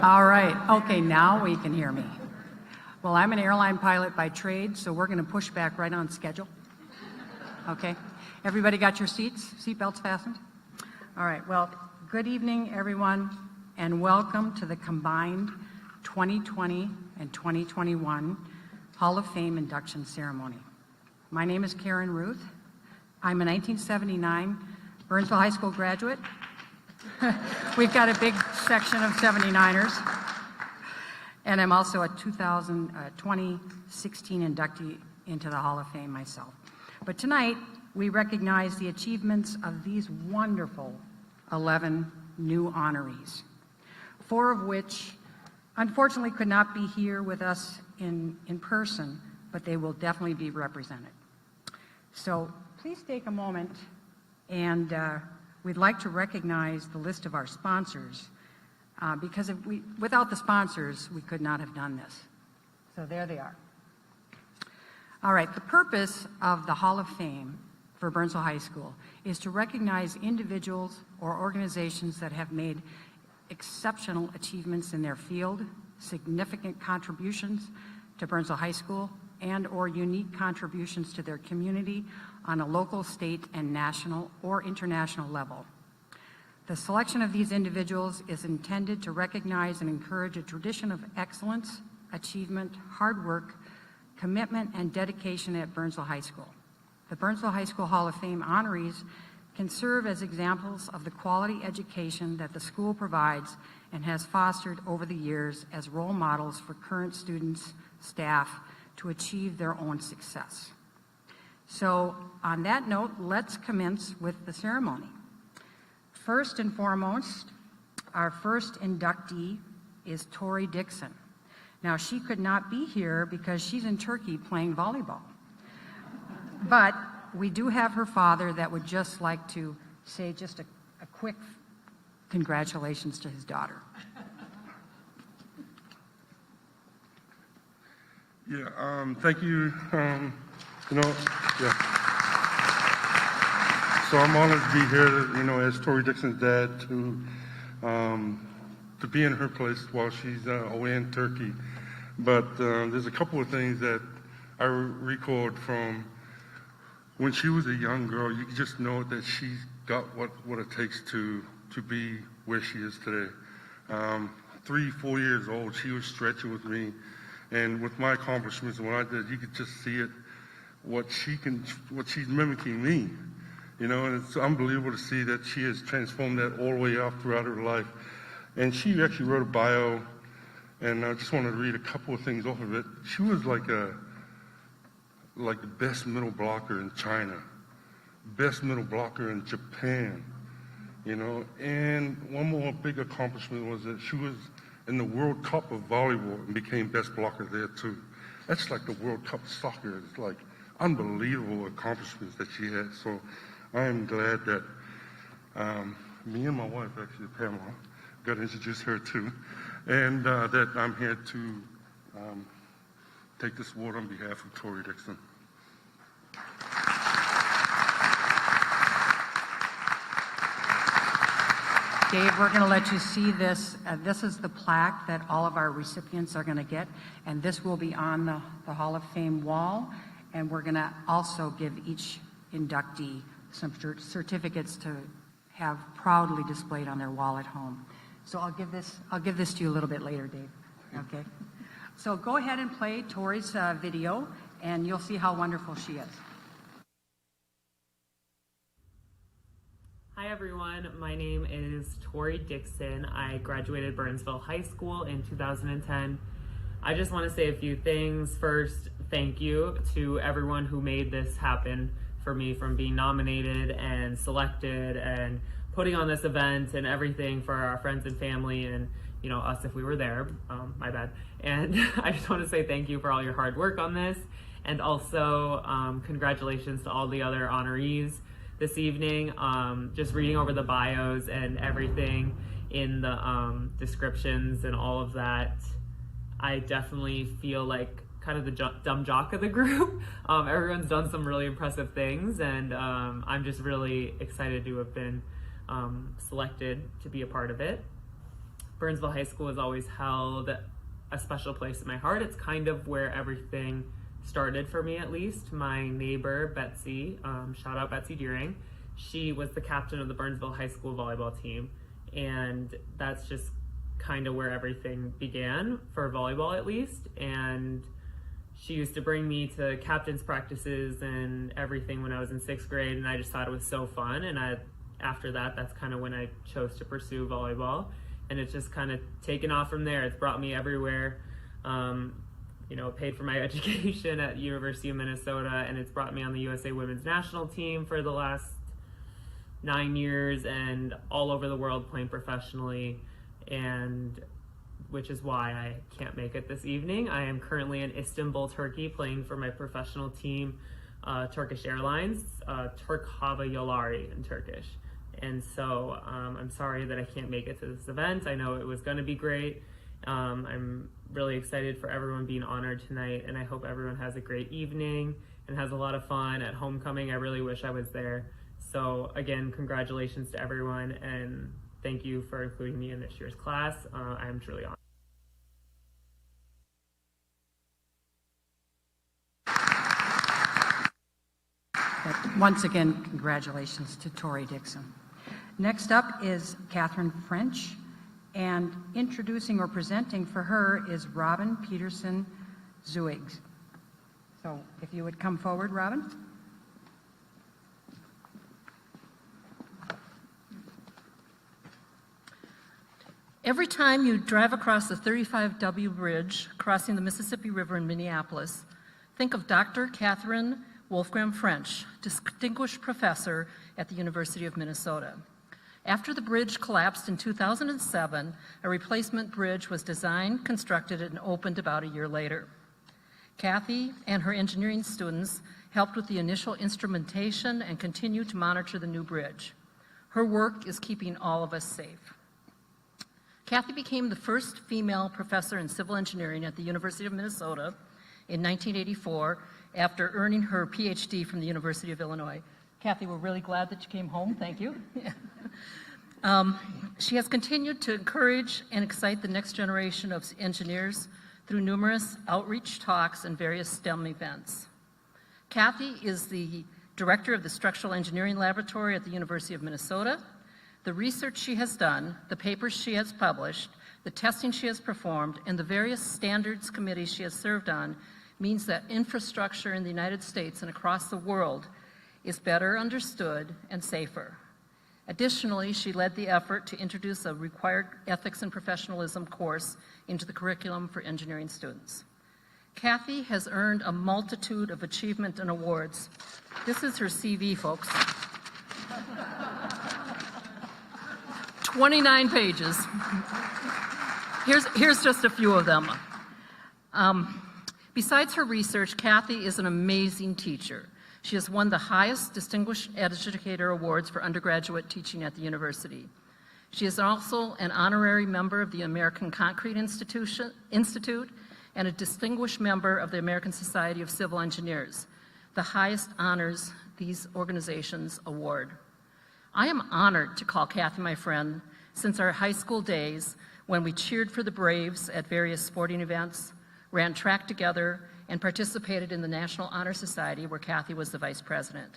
All right. Okay, now we can hear me. Well, I'm an airline pilot by trade, so we're going to push back right on schedule. Okay. Everybody got your seatbelts fastened? All right. Well, good evening, everyone, and welcome to the combined 2020 and 2021 Hall of Fame induction ceremony. My name is Karen Ruth. I'm a 1979 Burnsville High School graduate. We've got a big section of 79ers. And I'm also a 2016 inductee into the Hall of Fame myself. But tonight, we recognize the achievements of these wonderful 11 new honorees, 4 of which unfortunately could not be here with us in person, but they will definitely be represented. So please take a moment, and we'd like to recognize the list of our sponsors, because without the sponsors, we could not have done this. So there they are. All right, the purpose of the Hall of Fame for Burnsville High School is to recognize individuals or organizations that have made exceptional achievements in their field, significant contributions to Burnsville High School, and or unique contributions to their community on a local, state, and national or international level. The selection of these individuals is intended to recognize and encourage a tradition of excellence, achievement, hard work, commitment, and dedication at Burnsville High School. The Burnsville High School Hall of Fame honorees can serve as examples of the quality education that the school provides and has fostered over the years as role models for current students, staff, to achieve their own success. So on that note, let's commence with the ceremony. First and foremost, our first inductee is Tori Dixon. Now, she could not be here because she's in Turkey playing volleyball. But we do have her father that would just like to say just a quick congratulations to his daughter. Yeah, thank you. So I'm honored to be here, as Tori Dixon's dad, to be in her place while she's away in Turkey. But there's a couple of things that I recalled from when she was a young girl. You just know that she's got what it takes to be where she is today. 3-4 years old, she was stretching with me. And with my accomplishments and what I did, you could just see it, what she's mimicking me, and it's unbelievable to see that she has transformed that all the way up throughout her life. And she actually wrote a bio, and I just wanted to read a couple of things off of it. She was like the best middle blocker in China, best middle blocker in Japan, and one more big accomplishment was that she was in the World Cup of volleyball and became best blocker there too. That's like the World Cup of soccer. It's like unbelievable accomplishments that she had. So I am glad that me and my wife, actually Pamela, got to introduce her too, and that I'm here to take this award on behalf of Tori Dixon. Dave, we're going to let you see this. This is the plaque that all of our recipients are going to get, and this will be on the Hall of Fame wall, and we're going to also give each inductee some certificates to have proudly displayed on their wall at home. So I'll give this to you a little bit later, Dave. Okay. So go ahead and play Tori's video, and you'll see how wonderful she is. Hi everyone, my name is Tori Dixon. I graduated Burnsville High School in 2010. I just want to say a few things. First, thank you to everyone who made this happen for me, from being nominated and selected and putting on this event and everything, for our friends and family and us if we were there. My bad. And I just want to say thank you for all your hard work on this, and also congratulations to all the other honorees this evening. Just reading over the bios and everything in the descriptions and all of that, I definitely feel like kind of the dumb jock of the group. Everyone's done some really impressive things, and I'm just really excited to have been selected to be a part of it. Burnsville High School has always held a special place in my heart. It's kind of where everything started for me, at least. My neighbor, Betsy, shout out Betsy Deering, she was the captain of the Burnsville High School volleyball team, and that's just kind of where everything began, for volleyball at least. And she used to bring me to captain's practices and everything when I was in 6th grade, and I just thought it was so fun. And after that, that's kind of when I chose to pursue volleyball, and it's just kind of taken off from there. It's brought me everywhere. You know, paid for my education at University of Minnesota, and it's brought me on the USA Women's National Team for the last 9 years, and all over the world playing professionally, and which is why I can't make it this evening. I am currently in Istanbul, Turkey, playing for my professional team, Turkish Airlines, Turk Hava Yolari in Turkish. And so I'm sorry that I can't make it to this event. I know it was going to be great. I'm really excited for everyone being honored tonight, and I hope everyone has a great evening and has a lot of fun at homecoming. I really wish I was there. So again, congratulations to everyone, and thank you for including me in this year's class. I'm truly honored. Once again, congratulations to Tori Dixon. Next up is Catherine French, and introducing or presenting for her is Robin Peterson Zuigs. So if you would come forward, Robin. Every time you drive across the 35W Bridge crossing the Mississippi River in Minneapolis, think of Dr. Catherine Wolfgram French, distinguished professor at the University of Minnesota. After the bridge collapsed in 2007, a replacement bridge was designed, constructed, and opened about a year later. Kathy and her engineering students helped with the initial instrumentation and continue to monitor the new bridge. Her work is keeping all of us safe. Kathy became the first female professor in civil engineering at the University of Minnesota in 1984 after earning her PhD from the University of Illinois. Kathy, we're really glad that you came home. Thank you. She has continued to encourage and excite the next generation of engineers through numerous outreach talks and various STEM events. Kathy is the director of the Structural Engineering Laboratory at the University of Minnesota. The research she has done, the papers she has published, the testing she has performed, and the various standards committees she has served on means that infrastructure in the United States and across the world is better understood and safer. Additionally, she led the effort to introduce a required ethics and professionalism course into the curriculum for engineering students. Kathy has earned a multitude of achievement and awards. This is her CV, folks. 29 pages. Here's just a few of them. Besides her research, Kathy is an amazing teacher. She has won the highest Distinguished Educator Awards for undergraduate teaching at the university. She is also an honorary member of the American Concrete Institute and a distinguished member of the American Society of Civil Engineers, the highest honors these organizations award. I am honored to call Kathy my friend since our high school days when we cheered for the Braves at various sporting events, ran track together, and participated in the National Honor Society where Kathy was the vice president.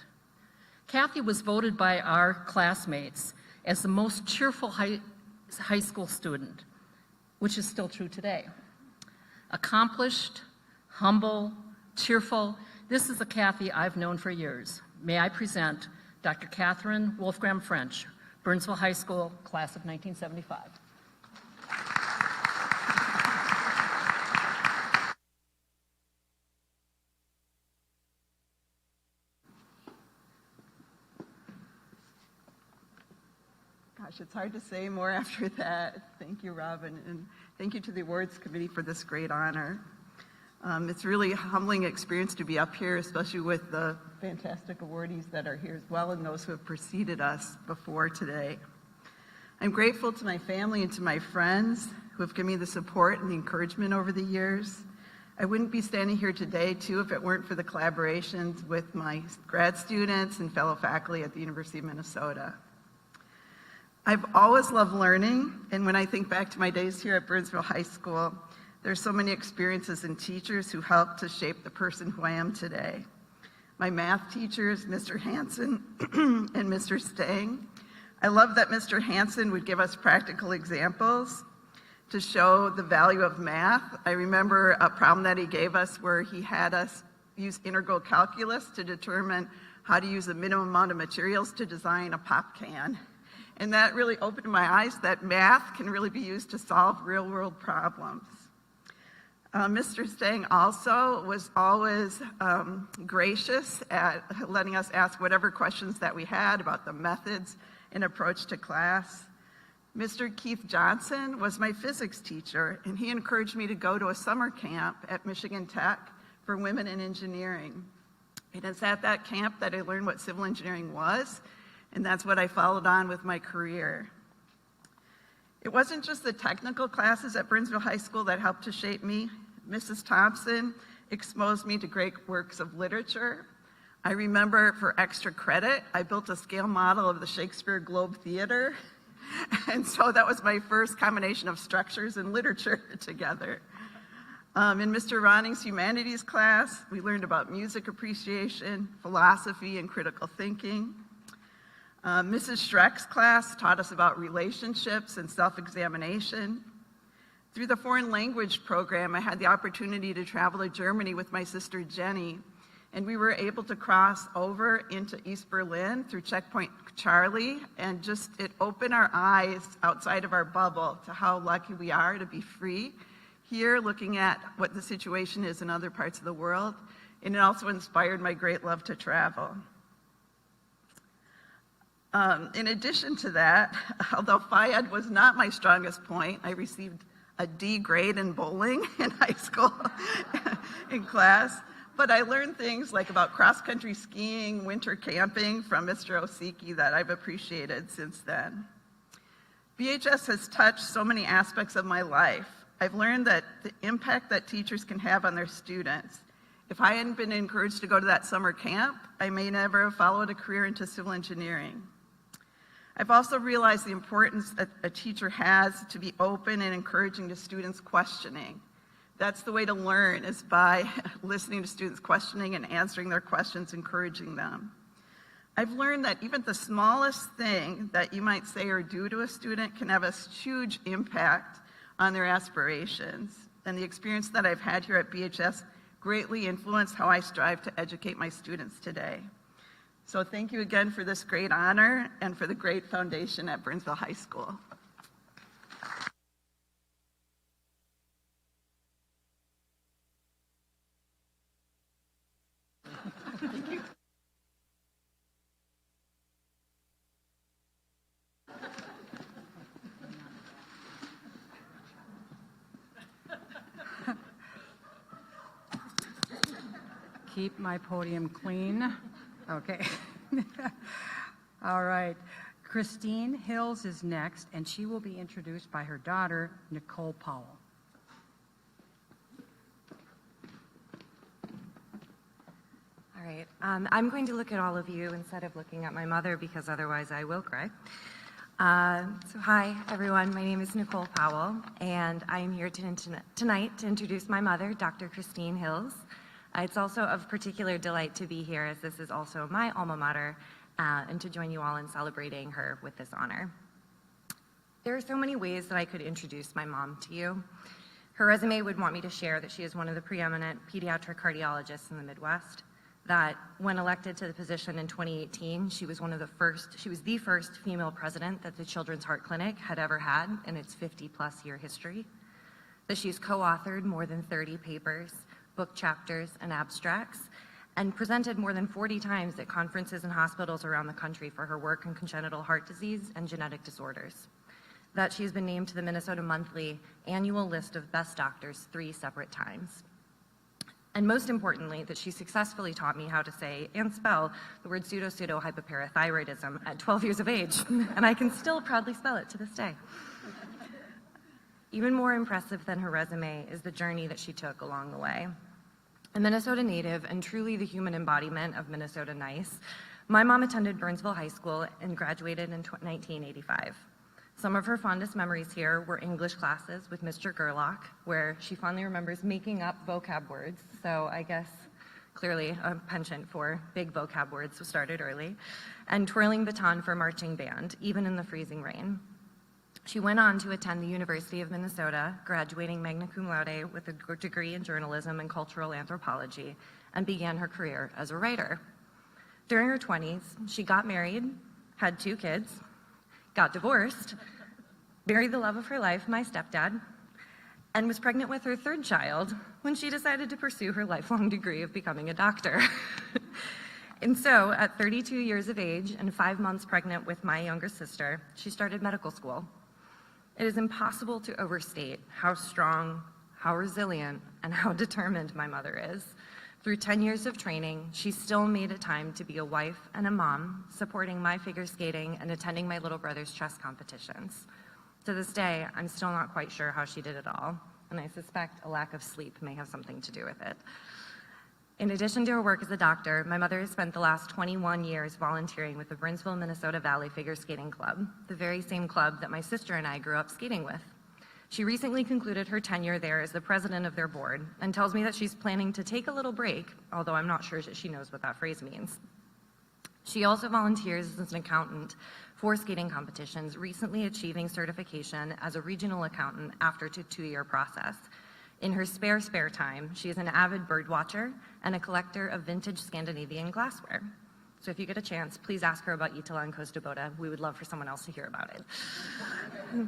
Kathy was voted by our classmates as the most cheerful high school student, which is still true today. Accomplished, humble, cheerful, this is the Kathy I've known for years. May I present Dr. Catherine Wolfgram French, Burnsville High School, class of 1975. Gosh, it's hard to say more after that. Thank you, Robin, and thank you to the awards committee for this great honor. It's really a humbling experience to be up here, especially with the fantastic awardees that are here as well and those who have preceded us before today. I'm grateful to my family and to my friends who have given me the support and the encouragement over the years. I wouldn't be standing here today, too, if it weren't for the collaborations with my grad students and fellow faculty at the University of Minnesota. I've always loved learning, and when I think back to my days here at Burnsville High School, there's so many experiences and teachers who helped to shape the person who I am today. My math teachers, Mr. Hansen and Mr. Stang. I love that Mr. Hansen would give us practical examples to show the value of math. I remember a problem that he gave us where he had us use integral calculus to determine how to use the minimum amount of materials to design a pop can. And that really opened my eyes that math can really be used to solve real-world problems. Mr. Stang also was always gracious at letting us ask whatever questions that we had about the methods and approach to class. Mr. Keith Johnson was my physics teacher, and he encouraged me to go to a summer camp at Michigan Tech for women in engineering. It is at that camp that I learned what civil engineering was, and that's what I followed on with my career. It wasn't just the technical classes at Burnsville High School that helped to shape me. Mrs. Thompson exposed me to great works of literature. I remember for extra credit, I built a scale model of the Shakespeare Globe Theater. And so that was my first combination of structures and literature together. In Mr. Ronning's humanities class, we learned about music appreciation, philosophy, and critical thinking. Mrs. Schreck's class taught us about relationships and self-examination. Through the foreign language program, I had the opportunity to travel to Germany with my sister Jenny, and we were able to cross over into East Berlin through Checkpoint Charlie, and it opened our eyes outside of our bubble to how lucky we are to be free here, looking at what the situation is in other parts of the world, and it also inspired my great love to travel. In addition to that, although Phi-Ed was not my strongest point, I received a D grade in bowling in high school in class, but I learned things like about cross-country skiing, winter camping from Mr. Osiki that I've appreciated since then. BHS has touched so many aspects of my life. I've learned that the impact that teachers can have on their students. If I hadn't been encouraged to go to that summer camp, I may never have followed a career into civil engineering. I've also realized the importance that a teacher has to be open and encouraging to students questioning. That's the way to learn, is by listening to students questioning and answering their questions, encouraging them. I've learned that even the smallest thing that you might say or do to a student can have a huge impact on their aspirations. And the experience that I've had here at BHS greatly influenced how I strive to educate my students today. So thank you again for this great honor and for the great foundation at Burnsville High School. Thank you. Keep my podium clean. Okay. All right. Christine Hills is next, and she will be introduced by her daughter, Nicole Powell. All right. I'm going to look at all of you instead of looking at my mother, because otherwise I will cry. So hi, everyone. My name is Nicole Powell, and I'm here tonight to introduce my mother, Dr. Christine Hills. It's also of particular delight to be here, as this is also my alma mater, and to join you all in celebrating her with this honor. There are so many ways that I could introduce my mom to you. Her resume would want me to share that she is one of the preeminent pediatric cardiologists in the Midwest, that when elected to the position in 2018, she was the first female president that the Children's Heart Clinic had ever had in its 50-plus year history, that she's co-authored more than 30 papers, book chapters, and abstracts, and presented more than 40 times at conferences and hospitals around the country for her work in congenital heart disease and genetic disorders. That she's been named to the Minnesota Monthly annual list of best doctors 3 separate times. And most importantly, that she successfully taught me how to say and spell the word pseudo-hypoparathyroidism at 12 years of age, and I can still proudly spell it to this day. Even more impressive than her resume is the journey that she took along the way. A Minnesota native and truly the human embodiment of Minnesota nice, my mom attended Burnsville High School and graduated in 1985. Some of her fondest memories here were English classes with Mr. Gerlach, where she fondly remembers making up vocab words. So I guess clearly a penchant for big vocab words was started early, and twirling baton for marching band, even in the freezing rain. She went on to attend the University of Minnesota, graduating magna cum laude with a degree in journalism and cultural anthropology, and began her career as a writer. During her 20s, she got married, had 2 kids, got divorced, married the love of her life, my stepdad, and was pregnant with her 3rd child when she decided to pursue her lifelong degree of becoming a doctor. And so, at 32 years of age and 5 months pregnant with my younger sister, she started medical school. It is impossible to overstate how strong, how resilient, and how determined my mother is. Through 10 years of training, she still made a time to be a wife and a mom, supporting my figure skating and attending my little brother's chess competitions. To this day, I'm still not quite sure how she did it all, and I suspect a lack of sleep may have something to do with it. In addition to her work as a doctor, my mother has spent the last 21 years volunteering with the Burnsville, Minnesota Valley Figure Skating Club, the very same club that my sister and I grew up skating with. She recently concluded her tenure there as the president of their board and tells me that she's planning to take a little break, although I'm not sure that she knows what that phrase means. She also volunteers as an accountant for skating competitions, recently achieving certification as a regional accountant after a 2-year process. In her spare time, she is an avid bird watcher and a collector of vintage Scandinavian glassware. So if you get a chance, please ask her about Iittala and Costa Boda. We would love for someone else to hear about it.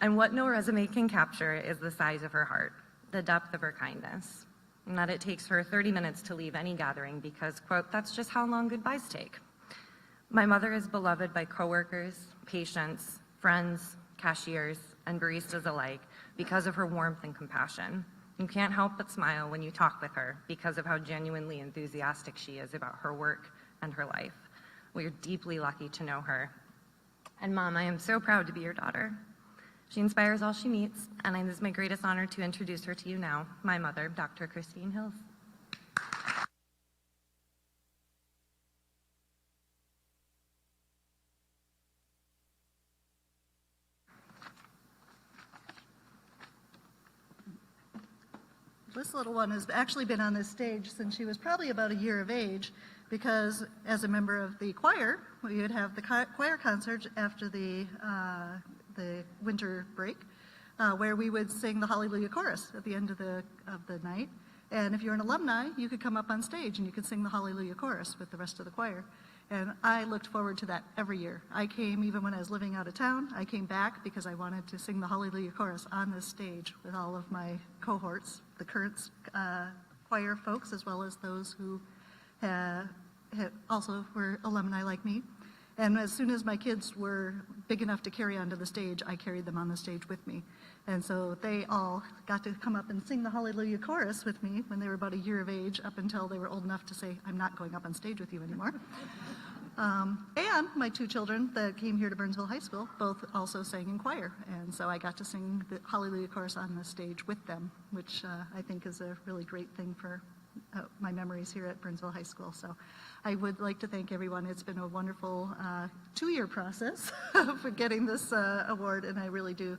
And what no resume can capture is the size of her heart, the depth of her kindness, and that it takes her 30 minutes to leave any gathering because, quote, that's just how long goodbyes take. My mother is beloved by coworkers, patients, friends, cashiers, and baristas alike because of her warmth and compassion. You can't help but smile when you talk with her because of how genuinely enthusiastic she is about her work and her life. We are deeply lucky to know her. And Mom, I am so proud to be your daughter. She inspires all she meets, and it is my greatest honor to introduce her to you now, my mother, Dr. Christine Hills. This little one has actually been on this stage since she was probably about a year of age, because as a member of the choir, we would have the choir concert after the winter break, where we would sing the Hallelujah Chorus at the end of the night. And if you're an alumni, you could come up on stage and you could sing the Hallelujah Chorus with the rest of the choir. And I looked forward to that every year. I came even when I was living out of town. I came back because I wanted to sing the Hallelujah Chorus on this stage with all of my cohorts, the current choir folks, as well as those who also were alumni like me. And as soon as my kids were big enough to carry onto the stage, I carried them on the stage with me. And so they all got to come up and sing the Hallelujah Chorus with me when they were about a year of age, up until they were old enough to say, I'm not going up on stage with you anymore. And my 2 children that came here to Burnsville High School both also sang in choir. And so I got to sing the Hallelujah Chorus on the stage with them, which I think is a really great thing for my memories here at Burnsville High School. So I would like to thank everyone. It's been a wonderful 2-year process for getting this award, and I really do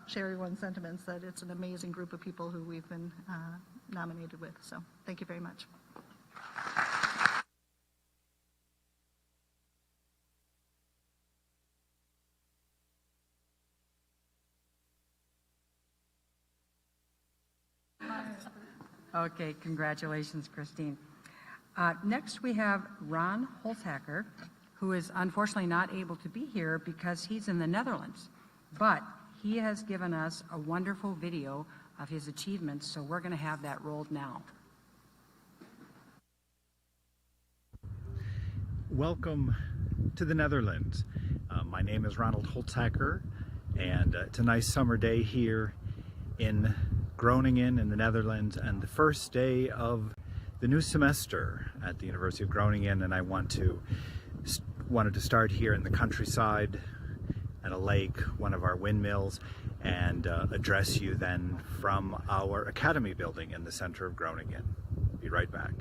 share everyone's sentiments that it's an amazing group of people who we've been nominated with. So thank you very much. Okay, congratulations, Christine. Next, we have Ron Holthacker, who is unfortunately not able to be here because he's in the Netherlands, but he has given us a wonderful video of his achievements, so we're going to have that rolled now. Welcome to the Netherlands. My name is Ronald Holthacker, and it's a nice summer day here in Groningen in the Netherlands, and the first day of the new semester at the University of Groningen, and I wanted to start here in the countryside at a lake, one of our windmills, and address you then from our academy building in the center of Groningen. Be right back.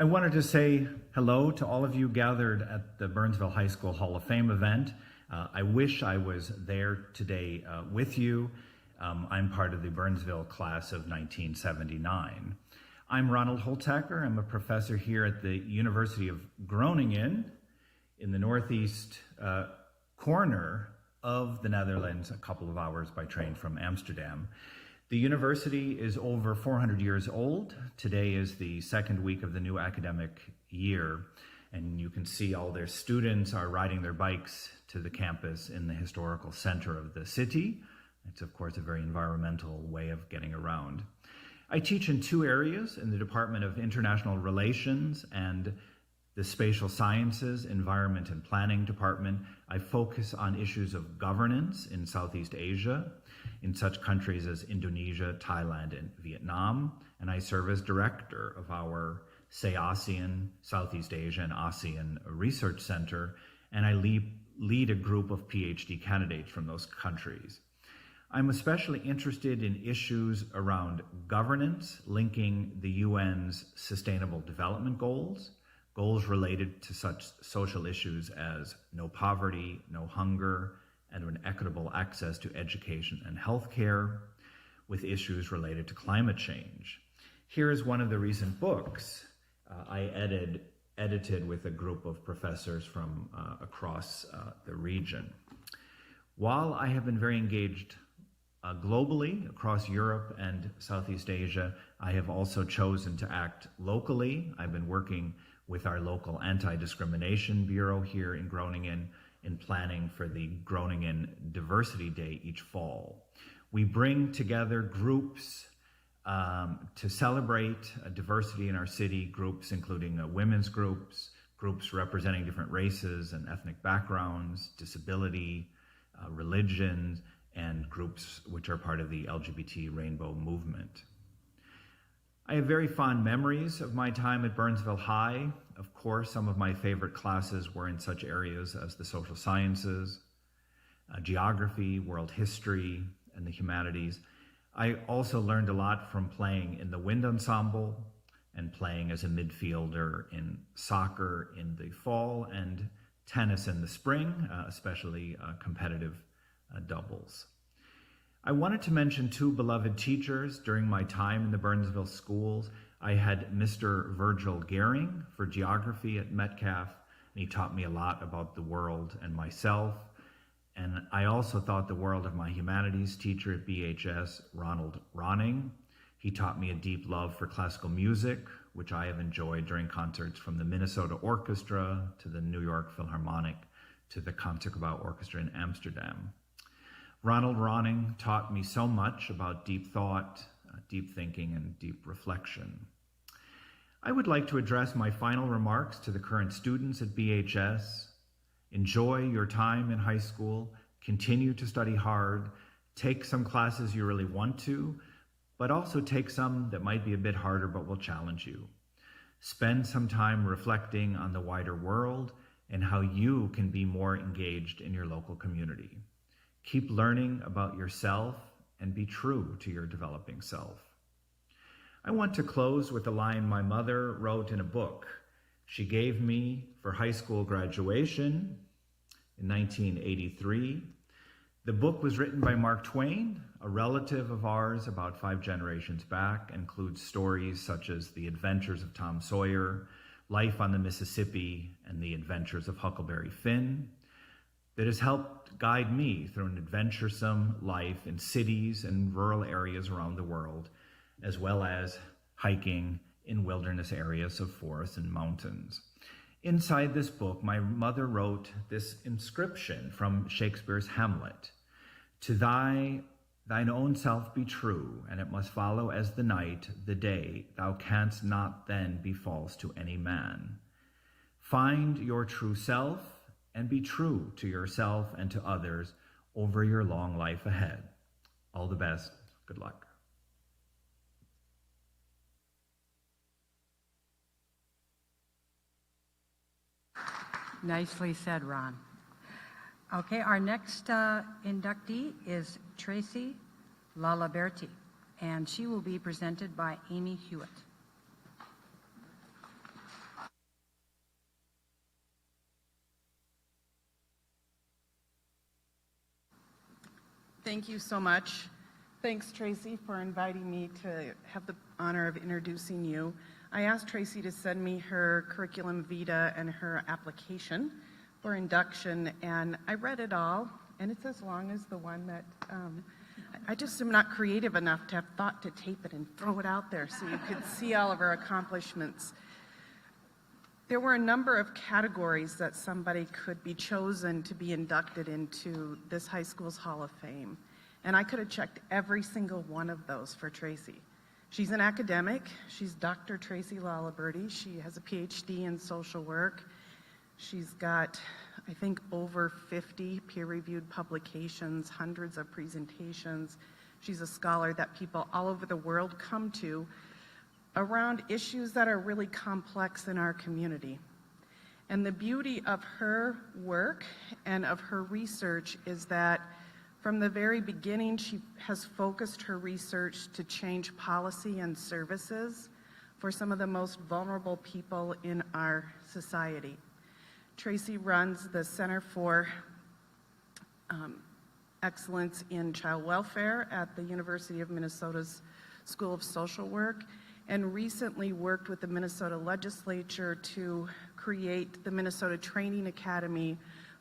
I wanted to say hello to all of you gathered at the Burnsville High School Hall of Fame event. I wish I was there today with you. I'm part of the Burnsville class of 1979. I'm Ronald Holthacker. I'm a professor here at the University of Groningen in the northeast corner of the Netherlands, a couple of hours by train from Amsterdam. The university is over 400 years old. Today is the second week of the new academic year, and you can see all their students are riding their bikes to the campus in the historical center of the city. It's, of course, a very environmental way of getting around. I teach in two areas, in the Department of International Relations and the Spatial Sciences, Environment and Planning Department. I focus on issues of governance in Southeast Asia, in such countries as Indonesia, Thailand, and Vietnam. And I serve as director of our ASEAN, Southeast Asia, and ASEAN Research Center, and I lead a group of PhD candidates from those countries. I'm especially interested in issues around governance, linking the UN's Sustainable Development Goals, goals related to such social issues as no poverty, no hunger, and an equitable access to education and healthcare, with issues related to climate change. Here is one of the recent books I edited with a group of professors from across the region. While I have been very engaged globally across Europe and Southeast Asia, I have also chosen to act locally. I've been working with our local Anti-Discrimination Bureau here in Groningen in planning for the Groningen Diversity Day each fall. We bring together groups to celebrate diversity in our city, groups including women's groups, groups representing different races and ethnic backgrounds, disability, religions, and groups which are part of the LGBT rainbow movement. I have very fond memories of my time at Burnsville High. Of course, some of my favorite classes were in such areas as the social sciences, geography, world history, and the humanities. I also learned a lot from playing in the wind ensemble and playing as a midfielder in soccer in the fall and tennis in the spring, especially competitive doubles. I wanted to mention two beloved teachers during my time in the Burnsville schools. I had Mr. Virgil Gehring for geography at Metcalf, and he taught me a lot about the world and myself. And I also thought the world of my humanities teacher at BHS, Ronald Ronning. He taught me a deep love for classical music, which I have enjoyed during concerts from the Minnesota Orchestra to the New York Philharmonic to the Concertgebouw Orchestra in Amsterdam. Ronald Ronning taught me so much about deep thought, deep thinking, and deep reflection. I would like to address my final remarks to the current students at BHS. Enjoy your time in high school, continue to study hard, take some classes you really want to, but also take some that might be a bit harder but will challenge you. Spend some time reflecting on the wider world and how you can be more engaged in your local community. Keep learning about yourself and be true to your developing self. I want to close with a line my mother wrote in a book she gave me for high school graduation in 1983. The book was written by Mark Twain, a relative of ours about 5 generations back, and includes stories such as The Adventures of Tom Sawyer, Life on the Mississippi, and The Adventures of Huckleberry Finn, that has helped guide me through an adventuresome life in cities and rural areas around the world, as well as hiking in wilderness areas of forests and mountains. Inside this book, my mother wrote this inscription from Shakespeare's Hamlet: "To thine own self be true, and it must follow as the night, the day. Thou canst not then be false to any man. Find your true self, and be true to yourself and to others over your long life ahead." All the best. Good luck. Nicely said, Ron. Okay, our next inductee is Tracy Lalaberti, and she will be presented by Amy Hewitt. Thank you so much. Thanks, Tracy, for inviting me to have the honor of introducing you. I asked Tracy to send me her curriculum vitae and her application for induction, and I read it all, and it's as long as the one that I just am not creative enough to have thought to tape it and throw it out there so you could see all of her accomplishments. There were a number of categories that somebody could be chosen to be inducted into this high school's Hall of Fame. And I could have checked every single one of those for Tracy. She's an academic. She's Dr. Tracy Lalaberti. She has a PhD in social work. She's got, I think, over 50 peer-reviewed publications, hundreds of presentations. She's a scholar that people all over the world come to around issues that are really complex in our community. And the beauty of her work and of her research is that from the very beginning, she has focused her research to change policy and services for some of the most vulnerable people in our society. Tracy runs the Center for Excellence in Child Welfare at the University of Minnesota's School of Social Work, and recently worked with the Minnesota legislature to create the Minnesota Training Academy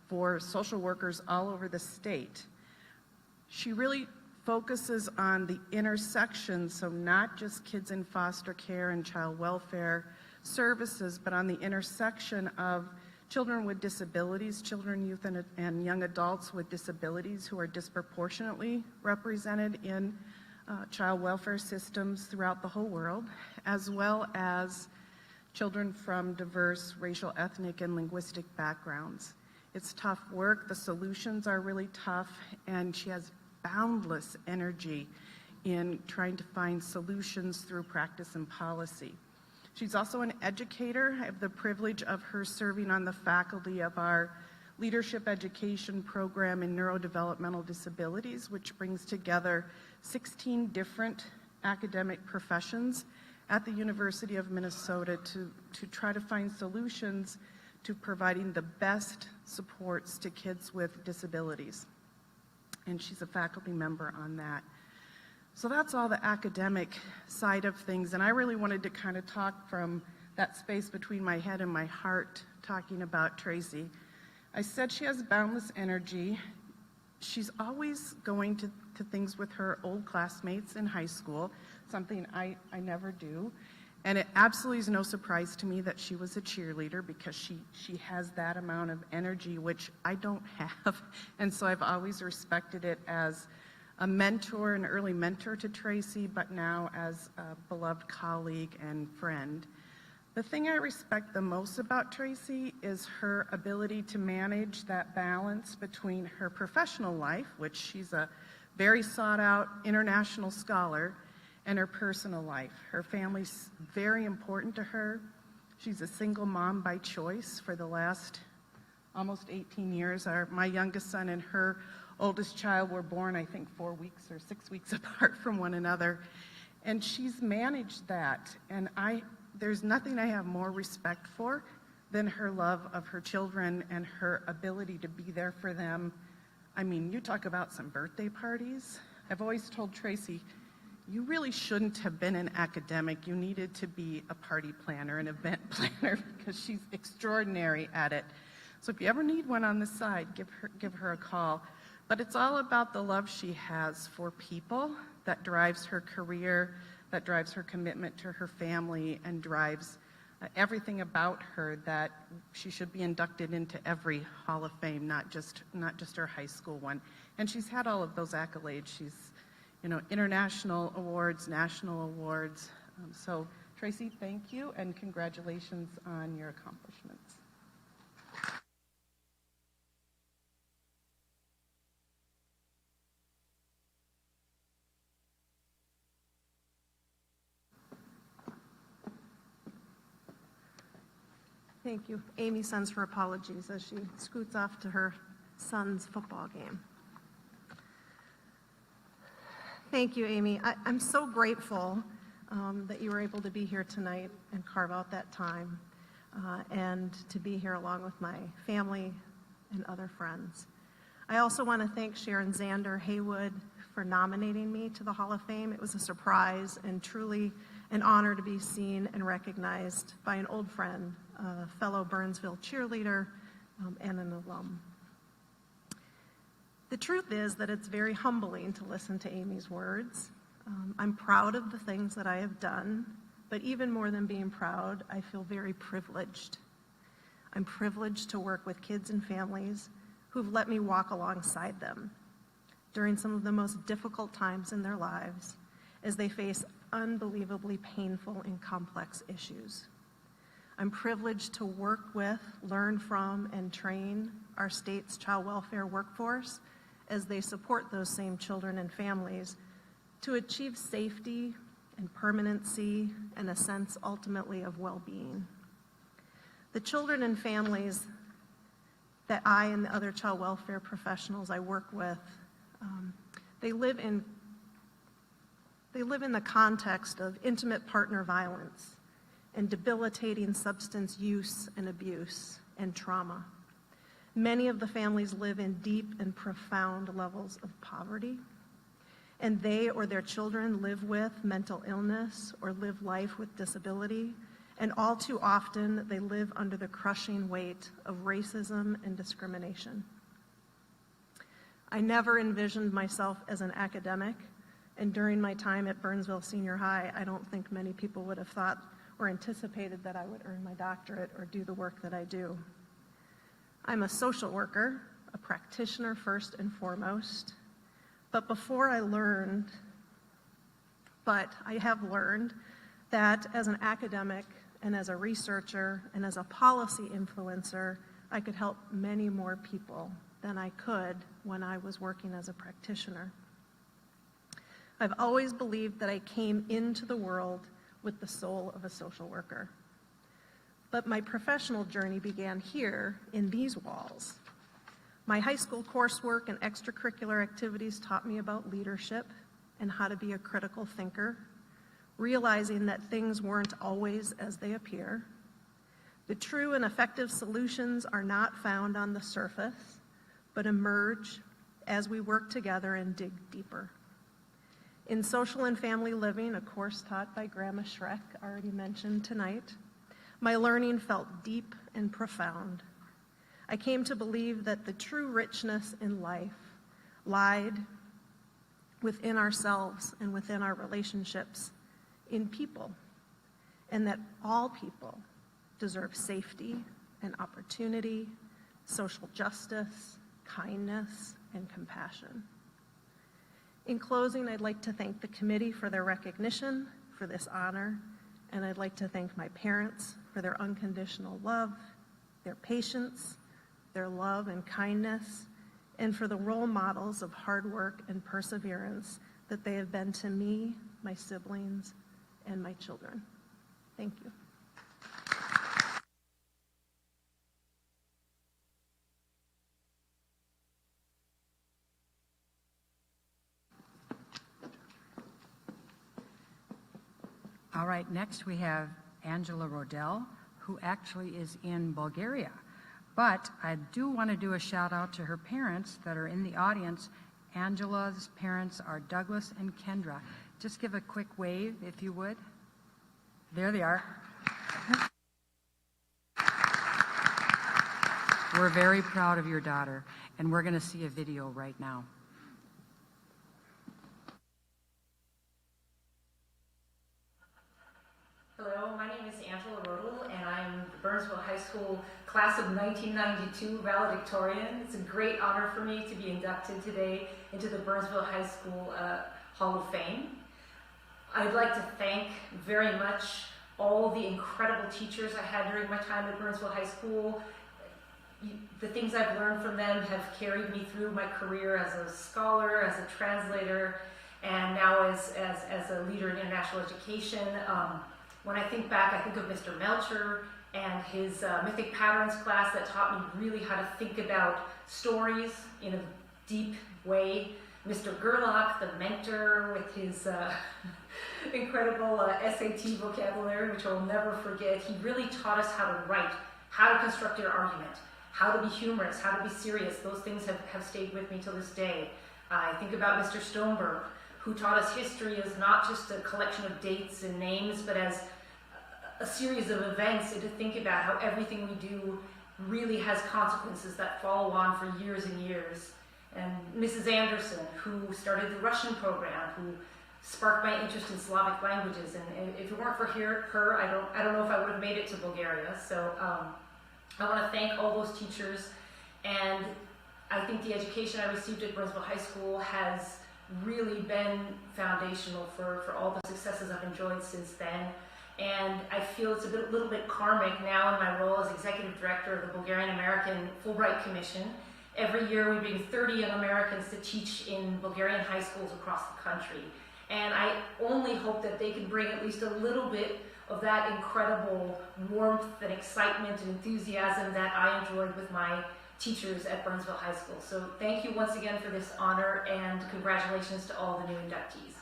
for social workers all over the state. She really focuses on the intersection, so not just kids in foster care and child welfare services, but on the intersection of children with disabilities, children, youth, and young adults with disabilities who are disproportionately represented in child welfare systems throughout the whole world, as well as children from diverse racial, ethnic, and linguistic backgrounds. It's tough work, the solutions are really tough, and she has boundless energy in trying to find solutions through practice and policy. She's also an educator. I have the privilege of her serving on the faculty of our leadership education program in neurodevelopmental disabilities, which brings together 16 different academic professions at the University of Minnesota to try to find solutions to providing the best supports to kids with disabilities. And she's a faculty member on that. So that's all the academic side of things, and I really wanted to kind of talk from that space between my head and my heart, talking about Tracy. I said she has boundless energy. She's always going to things with her old classmates in high school, something I never do. And it absolutely is no surprise to me that she was a cheerleader, because she has that amount of energy, which I don't have. And so I've always respected it as a mentor, an early mentor to Tracy, but now as a beloved colleague and friend. The thing I respect the most about Tracy is her ability to manage that balance between her professional life, which she's a very sought-out international scholar, and her personal life. Her family's very important to her. She's a single mom by choice for the last almost 18 years. My youngest son and her oldest child were born, I think, 4 weeks or 6 weeks apart from one another. And she's managed that. And there's nothing I have more respect for than her love of her children and her ability to be there for them. I mean, you talk about some birthday parties. I've always told Tracy, you really shouldn't have been an academic. You needed to be a party planner, an event planner, because she's extraordinary at it. So if you ever need one on the side, give her a call. But it's all about the love she has for people that drives her career, that drives her commitment to her family, and drives everything about her, that she should be inducted into every Hall of Fame, not just her high school one. And she's had all of those accolades. She's, international awards, national awards. So Tracy, thank you, and congratulations on your accomplishments. Thank you. Amy sends her apologies as she scoots off to her son's football game. Thank you, Amy. I'm so grateful that you were able to be here tonight and carve out that time and to be here along with my family and other friends. I also want to thank Sharon Zander Haywood for nominating me to the Hall of Fame. It was a surprise and truly an honor to be seen and recognized by an old friend, a fellow Burnsville cheerleader, and an alum. The truth is that it's very humbling to listen to Amy's words. I'm proud of the things that I have done, but even more than being proud, I feel very privileged. I'm privileged to work with kids and families who've let me walk alongside them during some of the most difficult times in their lives as they face unbelievably painful and complex issues. I'm privileged to work with, learn from, and train our state's child welfare workforce as they support those same children and families to achieve safety and permanency and a sense ultimately of well-being. The children and families that I and the other child welfare professionals I work with, they live in the context of intimate partner violence and debilitating substance use and abuse and trauma. Many of the families live in deep and profound levels of poverty, and they or their children live with mental illness or live life with disability, and all too often they live under the crushing weight of racism and discrimination. I never envisioned myself as an academic, and during my time at Burnsville Senior High, I don't think many people would have thought or anticipated that I would earn my doctorate or do the work that I do. I'm a social worker, a practitioner first and foremost, but I have learned that as an academic and as a researcher and as a policy influencer, I could help many more people than I could when I was working as a practitioner. I've always believed that I came into the world with the soul of a social worker. But my professional journey began here in these walls. My high school coursework and extracurricular activities taught me about leadership and how to be a critical thinker, realizing that things weren't always as they appear. The true and effective solutions are not found on the surface, but emerge as we work together and dig deeper. In social and family living, a course taught by Grandma Schreck, already mentioned tonight, my learning felt deep and profound. I came to believe that the true richness in life lied within ourselves and within our relationships, in people, and that all people deserve safety and opportunity, social justice, kindness, and compassion. In closing, I'd like to thank the committee for their recognition for this honor, and I'd like to thank my parents for their unconditional love, their patience, their love and kindness, and for the role models of hard work and perseverance that they have been to me, my siblings, and my children. Thank you. All right, next we have Angela Rodell, who actually is in Bulgaria. But I do want to do a shout out to her parents that are in the audience. Angela's parents are Douglas and Kendra. Just give a quick wave, if you would. There they are. We're very proud of your daughter, and we're going to see a video right now. Hello, my name is Angela Rodell, and I'm the Burnsville High School class of 1992 valedictorian. It's a great honor for me to be inducted today into the Burnsville High School Hall of Fame. I'd like to thank very much all the incredible teachers I had during my time at Burnsville High School. The things I've learned from them have carried me through my career as a scholar, as a translator, and now as a leader in international education. When I think back, I think of Mr. Melcher and his Mythic Patterns class that taught me really how to think about stories in a deep way. Mr. Gerlach, the mentor, with his incredible SAT vocabulary, which I will never forget. He really taught us how to write, how to construct an argument, how to be humorous, how to be serious. Those things have stayed with me till this day. I think about Mr. Stoneberg, who taught us history as not just a collection of dates and names, but as a series of events, and to think about how everything we do really has consequences that follow on for years and years. And Mrs. Anderson, who started the Russian program, who sparked my interest in Slavic languages. And if it weren't for her, I don't know if I would have made it to Bulgaria. So I want to thank all those teachers. And I think the education I received at Burnsville High School has really been foundational for all the successes I've enjoyed since then. And I feel it's a little bit karmic now in my role as executive director of the Bulgarian American Fulbright Commission. Every year we bring 30 young Americans to teach in Bulgarian high schools across the country. And I only hope that they can bring at least a little bit of that incredible warmth and excitement and enthusiasm that I enjoyed with my teachers at Burnsville High School. So thank you once again for this honor, and congratulations to all the new inductees.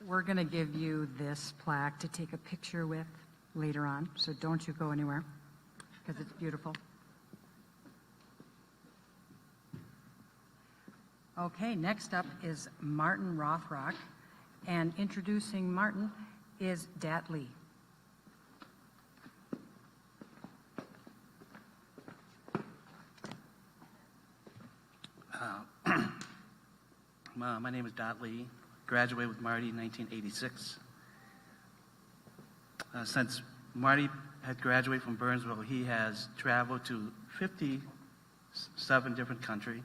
We're going to give you this plaque to take a picture with later on, so don't you go anywhere, because it's beautiful. Okay, next up is Martin Rothrock, and introducing Martin is Dat Lee. My name is Dat Lee. Graduated with Marty in 1986. Since Marty had graduated from Burnsville, he has traveled to 57 different countries,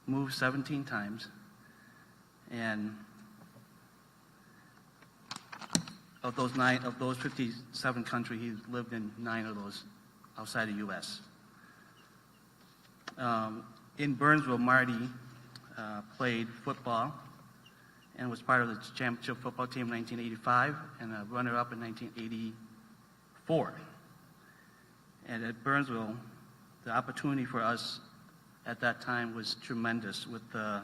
moved 17 times, and of those 57 countries, he lived in 9 of those outside the U.S. In Burnsville, Marty played football and was part of the championship football team in 1985 and a runner-up in 1984. And at Burnsville, the opportunity for us at that time was tremendous with the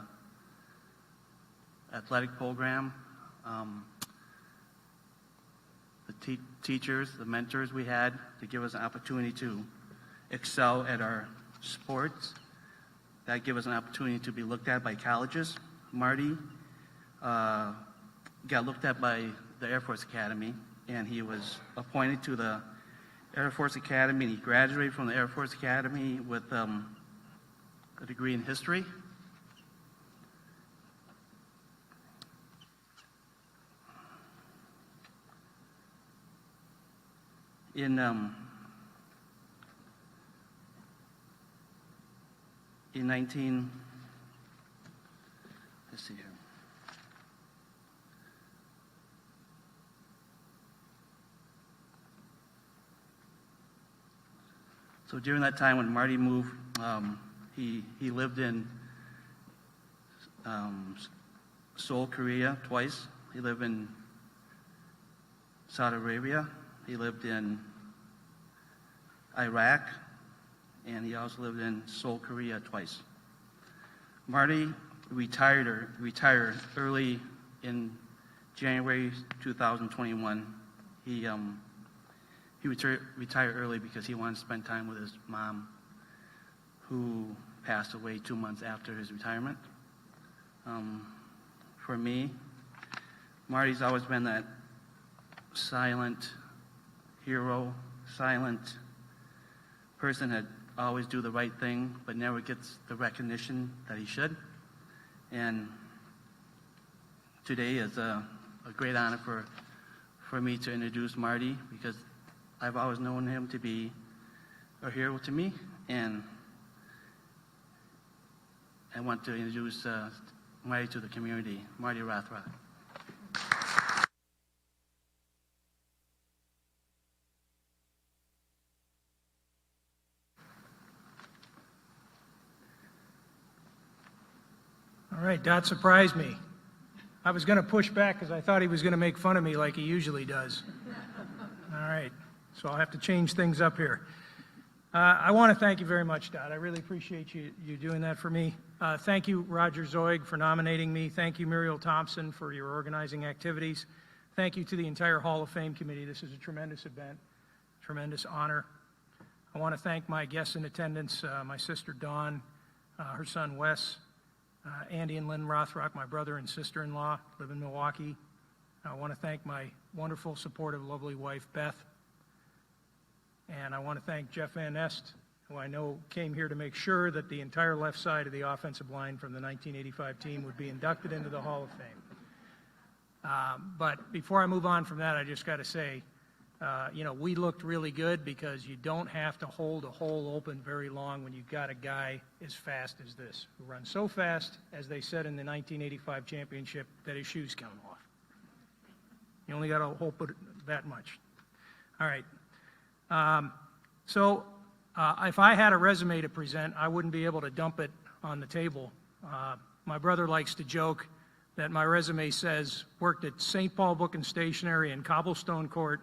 athletic program, the teachers, the mentors we had to give us an opportunity to excel at our sports. That gave us an opportunity to be looked at by colleges. Marty got looked at by the Air Force Academy, and he was appointed to the Air Force Academy, and he graduated from the Air Force Academy with a degree in history. In 19, let's see here. So during that time when Marty moved, he lived in Seoul, Korea twice. He lived in Saudi Arabia. He lived in Iraq, and he also lived in Seoul, Korea twice. Marty retired early in January 2021. He retired early because he wanted to spend time with his mom, who passed away 2 months after his retirement. For me, Marty's always been that silent hero, silent person that always do the right thing, but never gets the recognition that he should. And today is a great honor for me to introduce Marty, because I've always known him to be a hero to me, and I want to introduce Marty to the community. Marty Rothrock. All right, Dot surprised me. I was going to push back because I thought he was going to make fun of me like he usually does. All right, so I'll have to change things up here. I want to thank you very much, Dot. I really appreciate you doing that for me. Thank you, Roger Zoig, for nominating me. Thank you, Muriel Thompson, for your organizing activities. Thank you to the entire Hall of Fame committee. This is a tremendous event, tremendous honor. I want to thank my guests in attendance, my sister Dawn, her son Wes, Andy and Lynn Rothrock, my brother and sister-in-law, live in Milwaukee. I want to thank my wonderful, supportive, lovely wife, Beth. And I want to thank Jeff Van Nest, who I know came here to make sure that the entire left side of the offensive line from the 1985 team would be inducted into the Hall of Fame. But before I move on from that, I just got to say, we looked really good because you don't have to hold a hole open very long when you've got a guy as fast as this, who runs so fast, as they said in the 1985 championship, that his shoes come off. You only got to hope it that much. All right. If I had a resume to present, I wouldn't be able to dump it on the table. My brother likes to joke that my resume says worked at St. Paul Book and Stationery in Cobblestone Court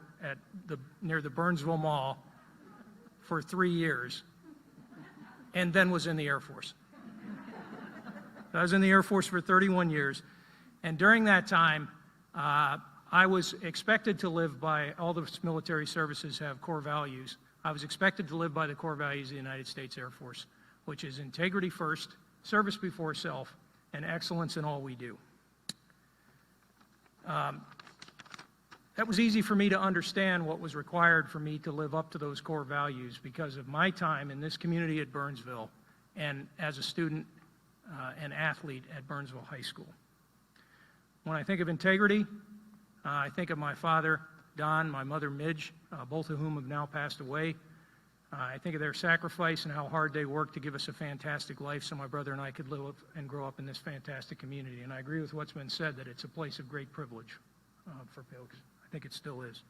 near the Burnsville Mall for 3 years, and then was in the Air Force. I was in the Air Force for 31 years, and during that time, I was expected to live by, all the military services have core values. I was expected to live by the core values of the United States Air Force, which is integrity first, service before self, and excellence in all we do. That was easy for me to understand what was required for me to live up to those core values because of my time in this community at Burnsville and as a student and athlete at Burnsville High School. When I think of integrity, I think of my father, Don, my mother, Midge, both of whom have now passed away. I think of their sacrifice and how hard they worked to give us a fantastic life so my brother and I could live and grow up in this fantastic community. And I agree with what's been said, that it's a place of great privilege for folks. I think it still is.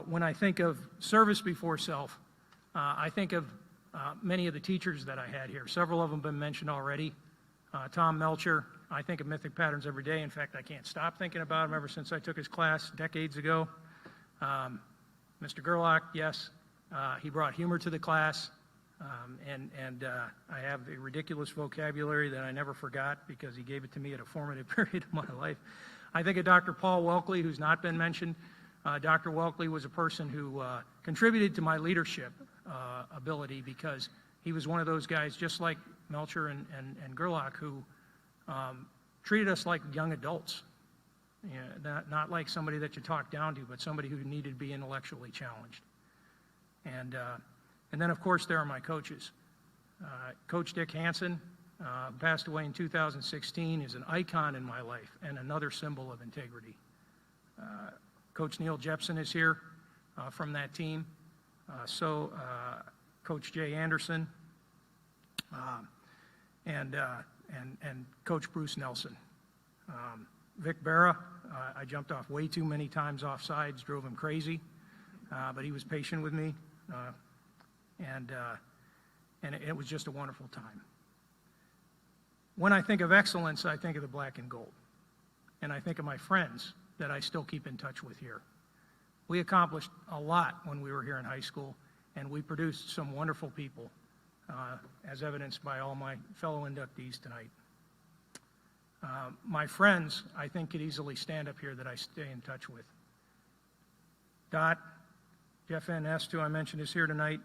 When I think of service before self, I think of many of the teachers that I had here. Several of them have been mentioned already. Tom Melcher, I think of Mythic Patterns every day. In fact, I can't stop thinking about him ever since I took his class decades ago. Mr. Gerlach, yes, he brought humor to the class, and I have a ridiculous vocabulary that I never forgot because he gave it to me at a formative period of my life. I think of Dr. Paul Welkley, who's not been mentioned. Dr. Welkley was a person who contributed to my leadership ability because he was one of those guys, just like Melcher and Gerlach, who treated us like young adults. Not like somebody that you talk down to, but somebody who needed to be intellectually challenged. And then, of course, there are my coaches. Coach Dick Hansen, passed away in 2016, is an icon in my life and another symbol of integrity. Coach Neil Jepson is here from that team. Coach Jay Anderson, and Coach Bruce Nelson. Vic Berra, I jumped off way too many times off sides, drove him crazy, but he was patient with me, and it was just a wonderful time. When I think of excellence, I think of the black and gold, and I think of my friends that I still keep in touch with here. We accomplished a lot when we were here in high school, and we produced some wonderful people, as evidenced by all my fellow inductees tonight. My friends, I think, could easily stand up here that I stay in touch with. Dot, Jeff Van Nest, who I mentioned is here tonight,